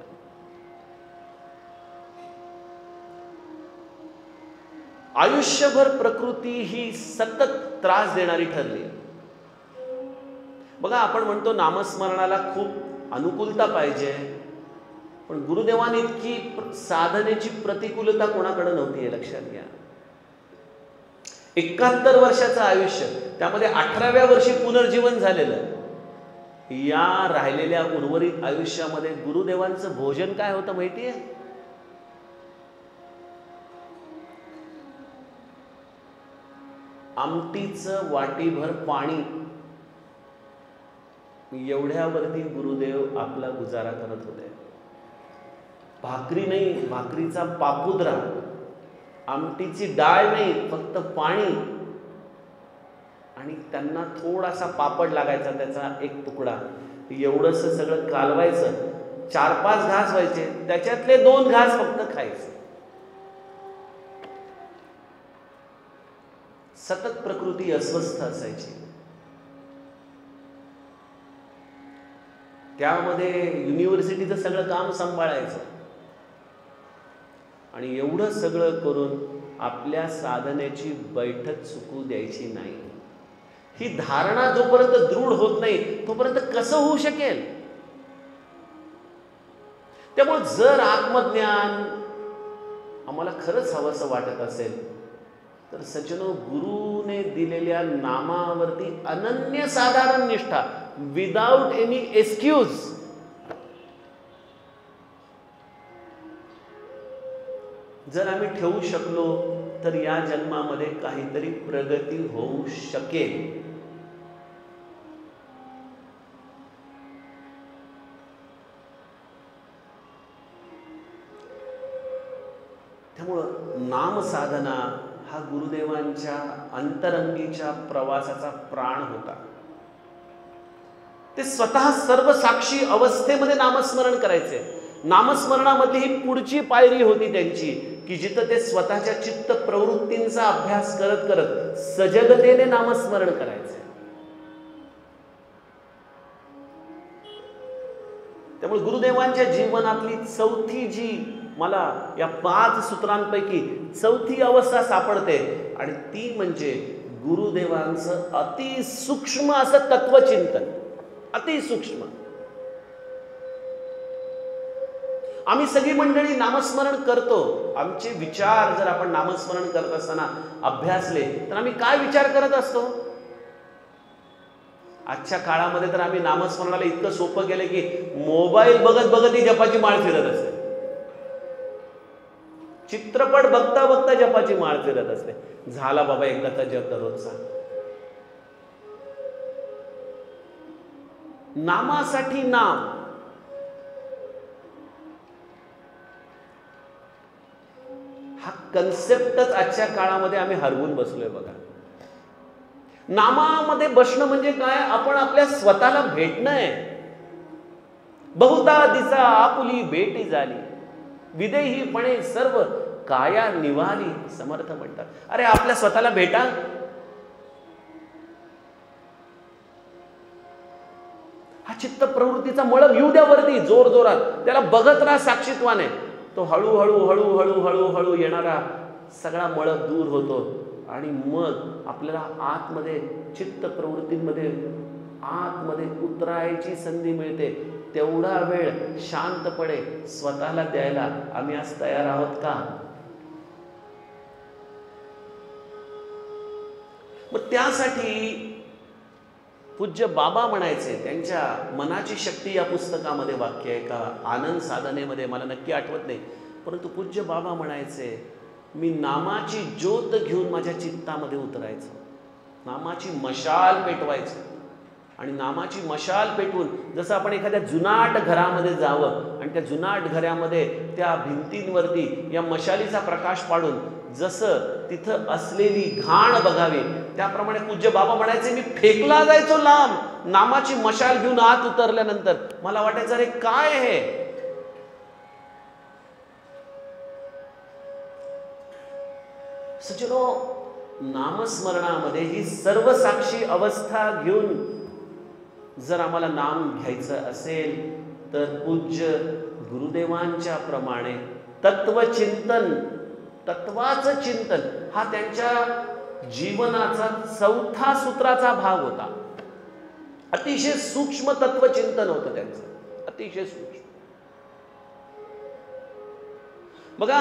आयुष्यभर प्रकृती ही सतत त्रास देणारी ठरली. बघा, आपण म्हणतो नामस्मरणाला खूप अनुकूलता पाहिजे, पण गुरुदेवांनी इतकी साधनेची प्रतिकूलता कोणाकडे नव्हती, हे लक्षात घ्या. 71 वर्षाचं आयुष्य, त्यामध्ये 18व्या वर्षी पुनर्जीवन झालेलं. या राहिलेल्या उर्वरित आयुष्यामध्ये गुरुदेवांचं भोजन काय होतं माहितीये? आमटीचं वाटीभर पाणी, एवढ्यावरती गुरुदेव आपला गुजारा करत होते. भाकरी नाही, भाकरीचा पापुद्रा, आमटीची डाळ नाही, फक्त पाणी. आणि त्यांना थोडासा पापड लागायचा, त्याचा एक तुकडा, एवढंसं सगळं कालवायचं. 4-5 घास व्हायचे, त्याच्यातले 2 घास फक्त खायचे. सतत प्रकृती अस्वस्थ असायची. त्यामध्ये युनिव्हर्सिटीचं सगळं काम सांभाळायचं. आणि एवढं सगळं करून आपल्या साधनेची बैठक चुकू द्यायची नाही. ही धारणा जोपर्यंत दृढ होत नाही तोपर्यंत कसं होऊ शकेल? त्यामुळे जर आत्मज्ञान आम्हाला खरंच हवंसं वाटत असेल तर सज्जनो, गुरुने दिलेल्या नामावरती अनन्यसाधारण निष्ठा, विदाउट एनी एक्सक्यूज. जर आम्ही ठेवू शकलो तर या जन्मामध्ये काहीतरी प्रगती होऊ शकेल. त्यामुळं नामसाधना हा गुरुदेवांच्या अंतरंगीच्या प्रवासाचा प्राण होता. ते स्वतः सर्व साक्षी अवस्थेमध्ये नामस्मरण करायचे. नामस्मरणामधली ही पुढची पायरी होती त्यांची, की जिथं ते स्वतःच्या चित्त प्रवृत्तींचा अभ्यास करत करत सजगतेने नामस्मरण करायचे. त्यामुळे गुरुदेवांच्या जीवनातली चौथी जी मला या 5 सूत्रांपैकी चौथी अवस्था सापडते आणि ती म्हणजे गुरुदेवांचं अतिसूक्ष्म असं तत्वचिंतन. अतिसूक्ष्म. आम्ही सगळी मंडळी नामस्मरण करतो. आमचे विचार जर आपण नामस्मरण करत असताना अभ्यासले तर आम्ही काय विचार करत असतो? आजच्या काळामध्ये तर आम्ही नामस्मरणाला इतकं सोपं केलं की मोबाईल बघत बघत ही जपाची माळ फिरत असते. चित्रपट बघता बघता जपाची माळ फिरत असते. झाला बाबा एकदाचा जप दररोजचा. नामासाठी नाम. हा कन्सेप्टच आजच्या काळामध्ये आम्ही हरवून बसलोय बघा. नामामध्ये बसणं म्हणजे काय? आपण आपल्या स्वतःला भेटणं आहे. बहुधा दिसा आपुली भेटी झाली, विदेहीपणे सर्व काया निवाली, समर्थ म्हणतात. अरे आपल्या स्वतःला भेटा. हा चित्त प्रवृत्तीचा मळब येऊ द्या वरती जोर जोरात. त्याला बघत राहा साक्षीत्वाने. तो हळूहळू हळूहळू हळूहळू येणारा सगळा मळब दूर होतो आणि मग आपल्याला आतमध्ये चित्त प्रवृत्तींमध्ये आतमध्ये उतरायची संधी मिळते. तेवढा वेळ शांतपणे स्वतःला द्यायला आम्ही आज तयार आहोत का? मग त्यासाठी पूज्य बाबा म्हणायचे, त्यांच्या मनाची शक्ती या पुस्तकामध्ये वाक्य आहे का आनंद साधनेमध्ये मला नक्की आठवत नाही, परंतु पूज्य बाबा म्हणायचे, मी नामाची ज्योत घेऊन माझ्या चित्तामध्ये उतरायचं. नामाची मशाल पेटवायचं. आणि नामाची मशाल पेटवून जसं आपण एखाद्या जुनाट घरामध्ये जावं आणि त्या जुनाट घरामध्ये त्या भिंतींवरती या मशालीचा प्रकाश पाडून जसं तिथं असलेली घाण बघावी, त्याप्रमाणे पूज्य बाबा म्हणायचे, मी फेकला जायचो लांब. नामाची मशाल घेऊन आत उतरल्यानंतर मला वाटायचं अरे काय हे. सज्जनो, नामस्मरणामध्ये ही सर्व साक्षी अवस्था घेऊन जर आम्हाला नाम घ्यायचं असेल तर पूज्य गुरुदेवांच्या प्रमाणे तत्वचिंतन, तत्वाचं चिंतन हा त्यांच्या जीवनाचा चौथा सूत्राचा भाग होता. अतिशय सूक्ष्म तत्वचिंतन होतं त्यांचं, अतिशय सूक्ष्म. बघा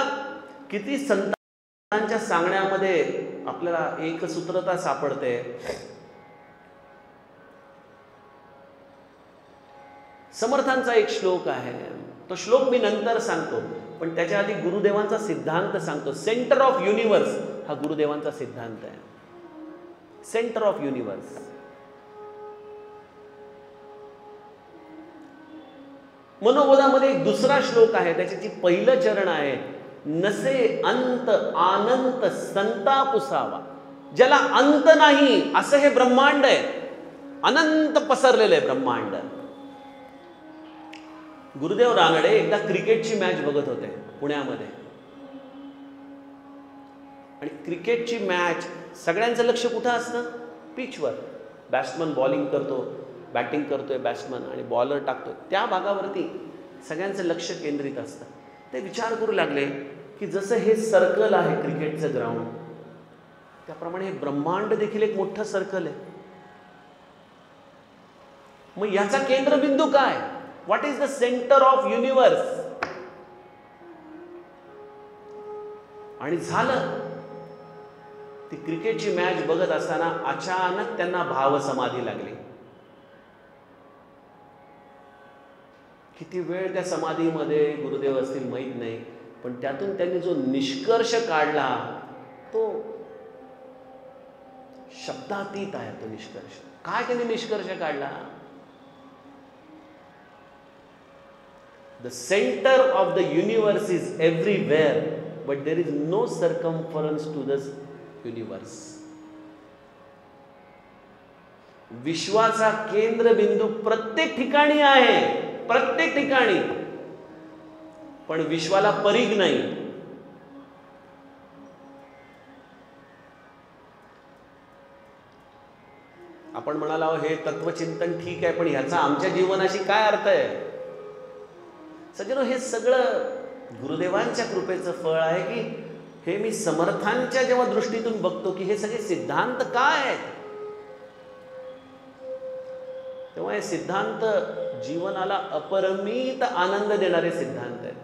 किती संतांच्या सांगण्यामध्ये आपल्याला एकसूत्रता सापडते. समर्थांचा एक श्लोक आहे, तो श्लोक मी नंतर सांगतो, पण त्याच्या आधी गुरुदेवांचा सिद्धांत सांगतो. सेंटर ऑफ युनिव्हर्स हा गुरुदेवांचा सिद्धांत आहे. Centre of universe. मनोबोधामध्ये एक दुसरा श्लोक आहे, त्याचे पहिलं चरण आहे, नसे अंत आनंत संतापुसावा. ज्याला अंत नाही असं हे ब्रह्मांड आहे, अनंत पसरलेलं आहे ब्रह्मांड. गुरुदेव रानडे एकदा क्रिकेटची मॅच बघत होते पुण्यामध्ये, आणि क्रिकेटची मॅच सगळ्यांचं लक्ष कुठं असतं? पिचवर. बॅट्समन बॉलिंग करतो, बॅटिंग करतोय बॅट्समन आणि बॉलर टाकतो, त्या भागावरती सगळ्यांचं लक्ष केंद्रित असतं. ते विचार करू लागले की जसं हे सर्कल आहे क्रिकेटचं ग्राउंड, त्याप्रमाणे हे ब्रह्मांड देखील एक मोठं सर्कल आहे. मग याचा केंद्रबिंदू काय? What is the centre of universe? आणि झालं, ती क्रिकेटची मॅच बघत असताना अचानक त्यांना भाव समाधी लागली. किती वेळ त्या समाधीमध्ये गुरुदेव असतील माहीत नाही, पण त्यातून त्यांनी जो निष्कर्ष काढला तो शब्दातीत आहे. तो निष्कर्ष काय त्यांनी निष्कर्ष काढला? The centre of the universe is everywhere, but there is no circumference to the universe. विश्वाचा केंद्रबिंदू प्रत्येक ठिकाणी आहे, प्रत्येक ठिकाणी, पण विश्वाला परिघ नाही. आपण म्हणाला हे तत्वचिंतन ठीक आहे, पण ह्याचा आमच्या जीवनाशी काय अर्थ आहे? सज्जनो, हे सगळं गुरुदेवांच्या कृपेचं फळ आहे की हे मी समर्थांच्या जेव्हा दृष्टीतून बघतो की हे सगळे सिद्धांत काय आहेत, तेव्हा हे सिद्धांत जीवनाला अपरिमित आनंद देणारे सिद्धांत आहेत.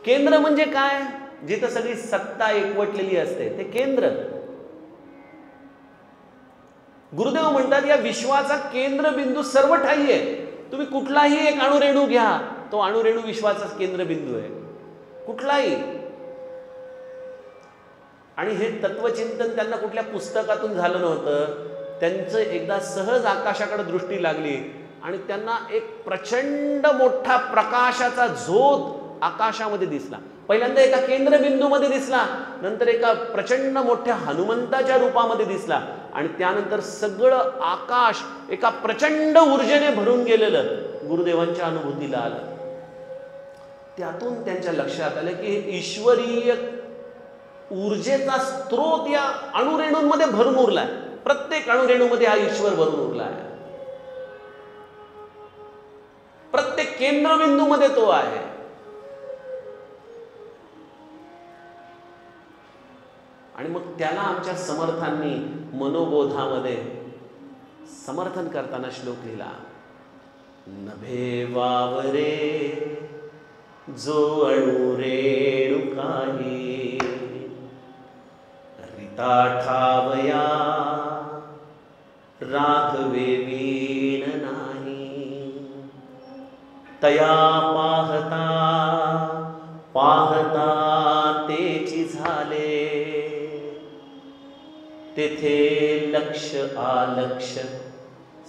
केंद्र म्हणजे काय? जिथं सगळी सत्ता एकवटलेली असते ते केंद्र. गुरुदेव म्हणतात या विश्वाचा केंद्रबिंदू सर्व ठायी आहे. तुम्ही कुठलाही एक अणुरेणू घ्या, तो अणुरेणू विश्वाचा केंद्रबिंदू आहे, कुठलाही. आणि हे तत्वचिंतन त्यांना कुठल्या पुस्तकातून झालं नव्हतं. त्यांचं एकदा सहज आकाशाकडे दृष्टी लागली आणि त्यांना एक प्रचंड मोठा प्रकाशाचा झोत आकाशामध्ये दिसला. पहिल्यांदा एका केंद्रबिंदूमध्ये दिसला, नंतर एका प्रचंड मोठ्या हनुमंताच्या रूपामध्ये दिसला, आणि त्यानंतर सगळं आकाश एका प्रचंड ऊर्जेने भरून गेलेलं गुरुदेवांच्या अनुभूतीला आलं. त्यातून त्यांच्या लक्षात आलं की ईश्वरीय ऊर्जेचा स्रोत या अणुरेणूंमध्ये भरून उरलाय. प्रत्येक अणुरेणूमध्ये हा ईश्वर भरून उरला आहे. प्रत्येक केंद्रबिंदूमध्ये तो आहे. आणि मग त्याला आमच्या समर्थांनी मनोबोधामध्ये समर्थन करताना श्लोक लिहिला. नभे वावरे जो अणुरेणू काही, रिता ठावया राघवे वीण नाही. तया पाहता पाहता तेची झाले, तेथे लक्ष आलक्ष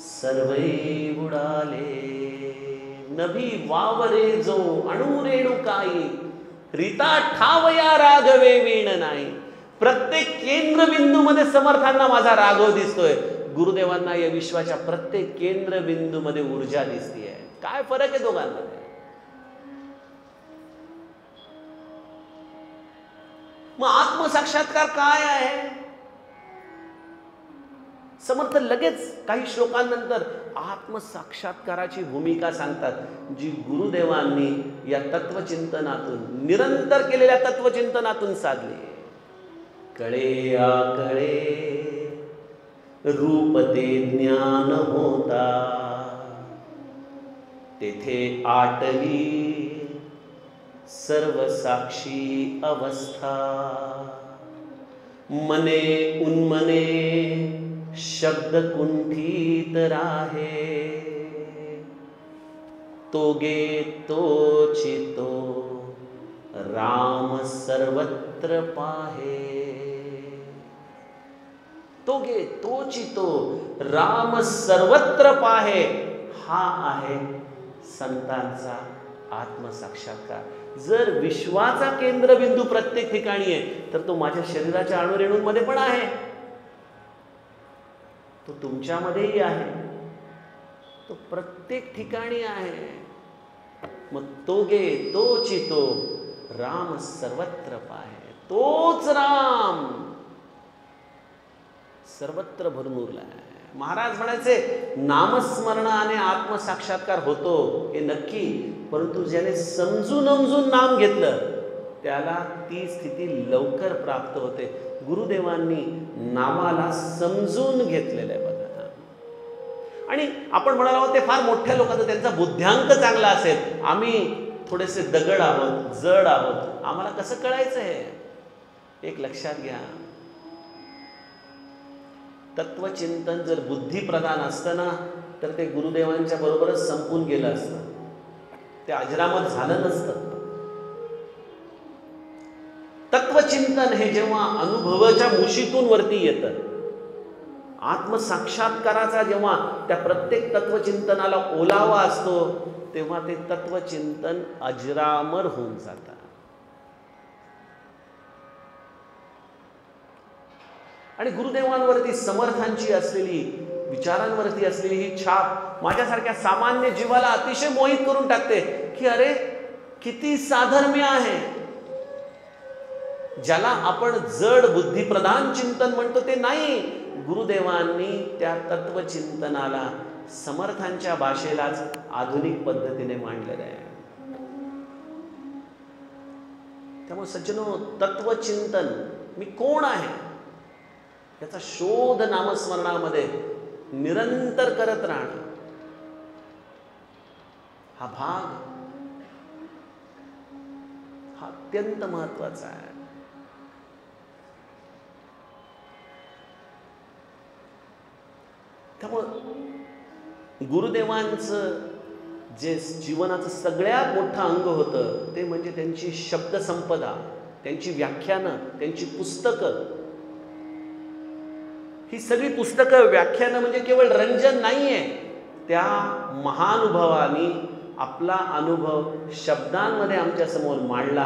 सर्वै बुडाले. नभी वावरे जो अणुरेणू काही, रिता ठावया राघवे वीण नाही. प्रत्येक केंद्रबिंदूमध्ये समर्थांना माझा राघव दिसतोय. गुरुदेवांना या विश्वाच्या प्रत्येक केंद्रबिंदूमध्ये ऊर्जा दिसतीये. काय फरक आहे दोघांमध्ये? मग आत्मसाक्षात्कार काय आहे? समर्थ लगेच काही श्लोकांनंतर आत्मसाक्षात्काराची भूमिका सांगतात, जी गुरुदेवांनी या तत्वचिंतनातून, निरंतर केलेल्या तत्वचिंतनातून साधली. कळे आकळे रूप ते ज्ञान होता, तेथे आटली सर्व साक्षी अवस्था. मने उन्मने शब्द कुंठित राहे, तोगे तोची तो राम सर्वत्र पाहे. तोगे तोची तो राम सर्वत्र पाहे. हा आहे संतांचा आत्मसाक्षात्कार. जर विश्वाचा केंद्रबिंदू प्रत्येक ठिकाणी आहे, तर तो माझ्या शरीराच्या अणुरेणूंमध्ये पण आहे, तो तुमच्यामध्येही आहे, तो प्रत्येक ठिकाणी आहे. मग तोगे तोची तो राम सर्वत्र पाहे. तोच राम सर्वत्र भरून उरला आहे. महाराज म्हणायचे नामस्मरणाने आत्मसाक्षात्कार होतो हे नक्की, परंतु ज्याने समजून समजून नाम घेतलं त्याला ती स्थिती लवकर प्राप्त होते. गुरुदेवांनी नामाला समजून घेतलेलं आहे बघा. आणि आपण म्हणालो आहोत ते फार मोठ्या लोकांचं त्यांचा बुद्ध्यांक चांगला असेल, आम्ही थोडेसे दगड आहोत, जड आहोत, आम्हाला कसं कळायचं हे? एक लक्षात घ्या, तत्वचिंतन जर बुद्धिप्रधान असतं ना, तर ते गुरुदेवांच्या बरोबरच संपून गेलं असतं, ते अजरामर झालं नसतं. तत्वचिंतन हे जेव्हा अनुभवाच्या मुशीतून वरती येतं, आत्मसाक्षात्काराचा जेव्हा त्या प्रत्येक तत्वचिंतनाला ओलावा असतो, तेव्हा ते तत्वचिंतन अजरामर होऊन जातं. आणि गुरुदेवांवरती, समर्थांची असलेली, विचारांवरती असलेली ही छाप माझ्यासारख्या सामान्य जीवाला अतिशय मोहित करून टाकते की अरे किती साधर्म्य आहे. ज्याला आपण जड बुद्धिप्रधान चिंतन म्हणतो ते नाही, गुरुदेवांनी त्या तत्वचिंतनाला समर्थांच्या भाषेलाच आधुनिक पद्धतीने मांडलेलं आहे. त्यामुळे सज्जनो, तत्वचिंतन, मी कोण आहे याचा शोध नामस्मरणामध्ये निरंतर करत राहणं, हा भाग हा अत्यंत महत्वाचा आहे. त्यामुळं गुरुदेवांचं जे जीवनाचं सगळ्यात मोठं अंग होतं ते म्हणजे त्यांची शब्दसंपदा, त्यांची व्याख्यानं, त्यांची पुस्तकं. ही सगळी पुस्तकं, व्याख्यानं म्हणजे केवळ रंजन नाहीये, त्या महानुभवानी आपला अनुभव शब्दांमध्ये आमच्या समोर मांडला,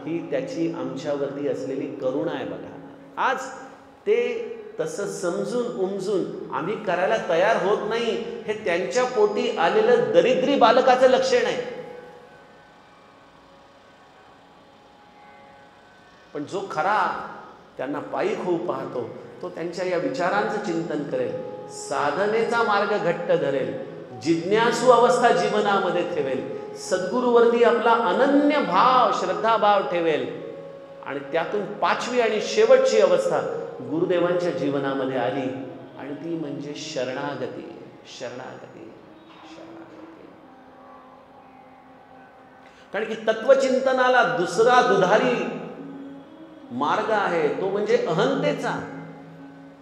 ही त्याची आमच्यावरती असलेली करुणा आहे. बघा, आज ते तसं समजून उमजून आम्ही करायला तयार होत नाही, हे त्यांच्या पोटी आलेलं दरिद्री बालकाचं लक्षण आहे. पण जो खरा त्यांना पायी होऊ पाहतो, तो त्यांच्या या विचारांचं चिंतन करेल, साधनेचा मार्ग घट्ट धरेल, जिज्ञासू अवस्था जीवनामध्ये ठेवेल, सद्गुरूवरती आपला अनन्य भाव, श्रद्धाभाव ठेवेल. आणि त्यातून पाचवी आणि शेवटची अवस्था गुरुदेवांच्या जीवनामध्ये आली, आणि ती म्हणजे शरणागती. शरणागती, शरणागती. कारण की तत्वचिंतनाला दुसरा दुधारी मार्ग आहे, तो म्हणजे अहंतेचा.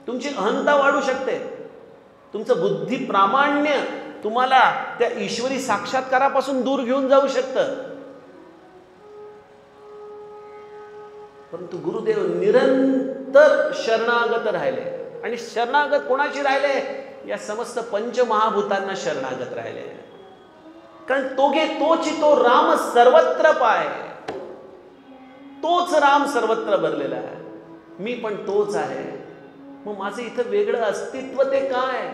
तुमची अहंता वाढू शकते, तुमचं बुद्धी प्रामाण्य तुम्हाला त्या ईश्वरी साक्षात्कारापासून दूर घेऊन जाऊ शकतं. परंतु गुरुदेव निरंतर शरणागत राहिले. आणि शरणागत कोणाची राहिले? या समस्त पंचमहाभूतांना शरणागत राहिले. कारण तोघे तोची तो राम सर्वत्र पाय, तोच राम सर्वत्र भरलेला आहे. मी पण तोच आहे, मग माझं इथं वेगळं अस्तित्व ते काय?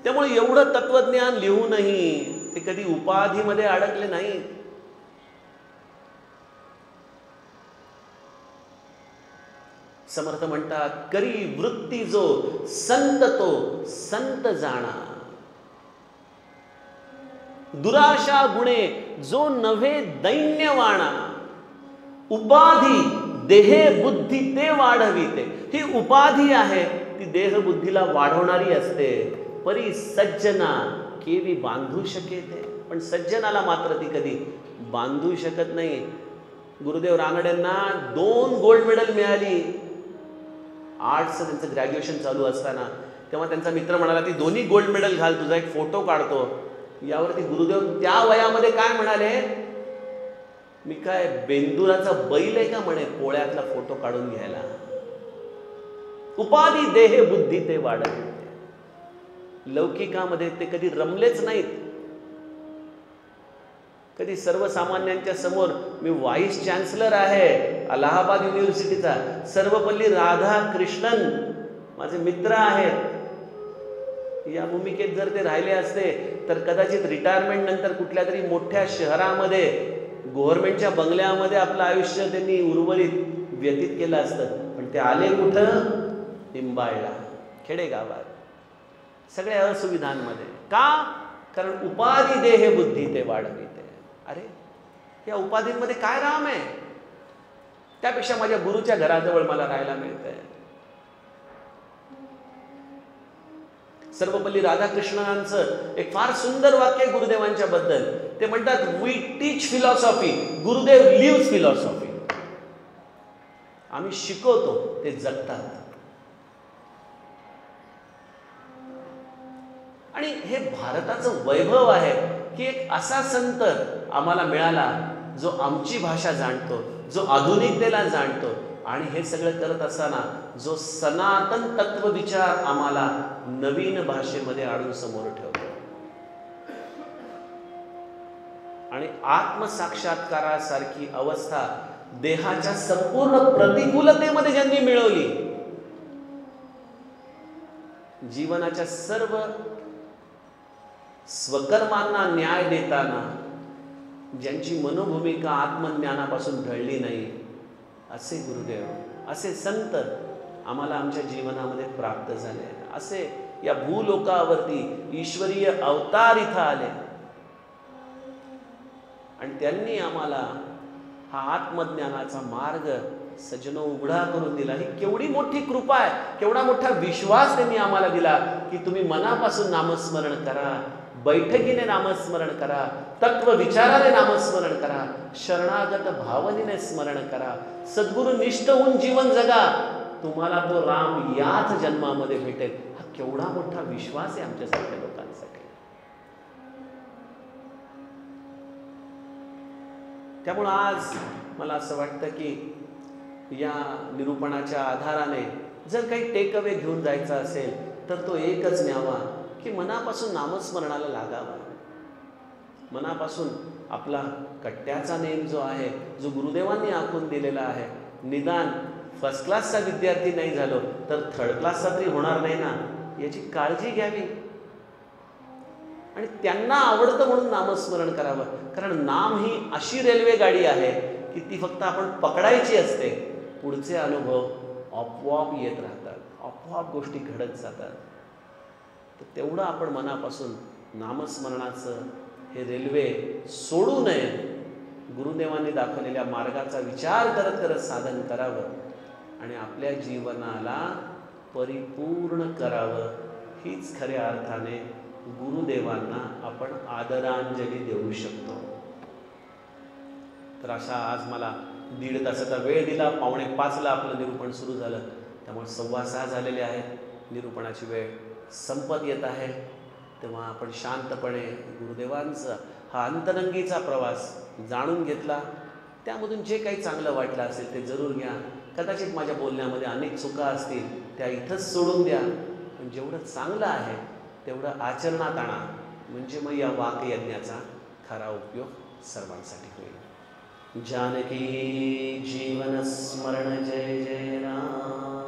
त्यामुळे एवढं तत्वज्ञान लिहूनही ते कधी उपाधीमध्ये अडकले नाहीत. समर्थ म्हणतात, करी वृत्ती जो संत तो संत जाणा, दुराशा गुणे जो नव्हे दैन्यवाणा, उपाधी देहे बुद्धी ते वाढविते. ही उपाधी आहे, ती देह बुद्धीला वाढवणारी असते. परी सज्जना केवी बांधू शकेते, पण सज्जनाला मात्र ती कधी बांधू शकत नाही. गुरुदेव रानड्यांना 2 गोल्ड मेडल मिळाली. आर्ट्सचं त्यांचं ग्रॅज्युएशन चालू असताना, तेव्हा त्यांचा मित्र म्हणाला, ती दोन्ही गोल्ड मेडल घाल, तुझा एक फोटो काढतो. यावरती गुरुदेव त्या वयामध्ये काय म्हणाले, मी काय बेंदुराचा बैल आहे का म्हणे पोळ्यातला फोटो काढून घ्यायला. उपाधी देहे बुद्धी ते वाढविते. लौकिकामध्ये ते कधी रमलेच नाहीत. कधी सर्वसामान्यांच्या समोर, मी व्हाईस चान्सलर आहे अलाहाबाद युनिव्हर्सिटीचा, सर्वपल्ली राधाकृष्णन माझे मित्र आहेत, या भूमिकेत जर ते राहिले असते तर कदाचित रिटायरमेंट नंतर कुठल्या तरी मोठ्या शहरामध्ये गव्हर्नमेंटच्या बंगल्यामध्ये आपलं आयुष्य त्यांनी उर्वरित व्यतीत केलं असतं. पण ते आले कुठं? निंबाळला, खेडेगावात, सगळ्या असुविधांमध्ये. का? कारण उपाधी देह बुद्धी ते वाढविते. अरे या उपाधींमध्ये काय राम आहे? त्यापेक्षा माझ्या गुरुच्या घराजवळ मला राहायला मिळतंय. सर्वपल्ली राधाकृष्णनांचं एक फार सुंदर वाक्य आहे गुरुदेवांच्या बद्दल. ते म्हणतात, we teach philosophy, Gurudev lives philosophy. आम्ही शिकवतो, ते जगतात. आणि हे भारताचं वैभव आहे की एक असा संत आम्हाला मिळाला जो आमची भाषा जाणतो, जो आधुनिकतेला जाणतो, आणि हे सगळं करत असताना जो सनातन तत्वविचार आम्हाला नवीन भाषेमध्ये आणून समोर ठेवतो. आणि आत्मसाक्षात्कारासारखी अवस्था देहाच्या संपूर्ण प्रतिकूलतेमध्ये ज्यांनी मिळवली, जीवनाच्या सर्व स्वकर्मांना न्याय देताना ज्यांची मनोभूमिका आत्मज्ञानापासून ढळली नाही, असे गुरुदेव, असे संत आम्हाला आमच्या जीवनामध्ये प्राप्त झाले. असे या भूलोकावरती ईश्वरीय अवतार इथं आले आणि त्यांनी आम्हाला हा आत्मज्ञानाचा मार्ग सजनो उघडा करून दिला. ही केवढी मोठी कृपा आहे, केवढा मोठा विश्वास त्यांनी आम्हाला दिला की तुम्ही मनापासून नामस्मरण करा, बैठकीने नामस्मरण करा, तत्व विचाराने नामस्मरण करा, शरणागत भावनेने स्मरण करा, सद्गुरु निष्ठ होऊन जीवन जगा, तुम्हाला तो राम याच जन्मामध्ये भेटेल. हा केवढा मोठा विश्वास आहे आमच्यासारख्या लोकांसाठी. त्यामुळं आज मला असं वाटतं की या निरूपणाच्या आधाराने जर काही टेक अवे घेऊन जायचा असेल तर तो एकच न्यावा की मनापासून नामस्मरणाला लागावा. मनापासून आपला कट्ट्याचा नेम जो आहे, जो गुरुदेवांनी आखून दिलेला आहे, निदान फर्स्ट क्लासचा विद्यार्थी नाही झालो तर थर्ड क्लासचा तरी होणार नाही ना, याची काळजी घ्यावी. आणि त्यांना आवडतं म्हणून नामस्मरण करावं. कारण नाम ही अशी रेल्वे गाडी आहे की ती फक्त आपण पकडायची असते, पुढचे अनुभव आपोआप येत राहतात, आपोआप गोष्टी घडत जातात. तर तेवढं आपण मनापासून नामस्मरणाचं हे रेल्वे सोडू नये. गुरुदेवांनी दाखवलेल्या मार्गाचा विचार करत करत साधन करावं आणि आपल्या जीवनाला परिपूर्ण करावं. हीच खऱ्या अर्थाने गुरुदेवांना आपण आदरांजली देऊ शकतो. तर अशा आज मला 1.5 तासाचा वेळ दिला. 4:45ला आपलं निरूपण सुरू झालं, त्यामुळे 6:15 झालेले आहेत. निरूपणाची वेळ संपत येत आहे. तेव्हा आपण शांतपणे गुरुदेवांचा हा अंतरंगीचा प्रवास जाणून घेतला. त्यामधून जे काही चांगलं वाटलं असेल ते जरूर घ्या. कदाचित माझ्या बोलण्यामध्ये अनेक चुका असतील, त्या इथंच सोडून द्या. पण जेवढं चांगलं आहे तेवढं आचरणात आणा, म्हणजे मग या वाकयज्ञाचा खरा उपयोग सर्वांसाठी होईल. जानकी जीवन स्मरण जय जय राम.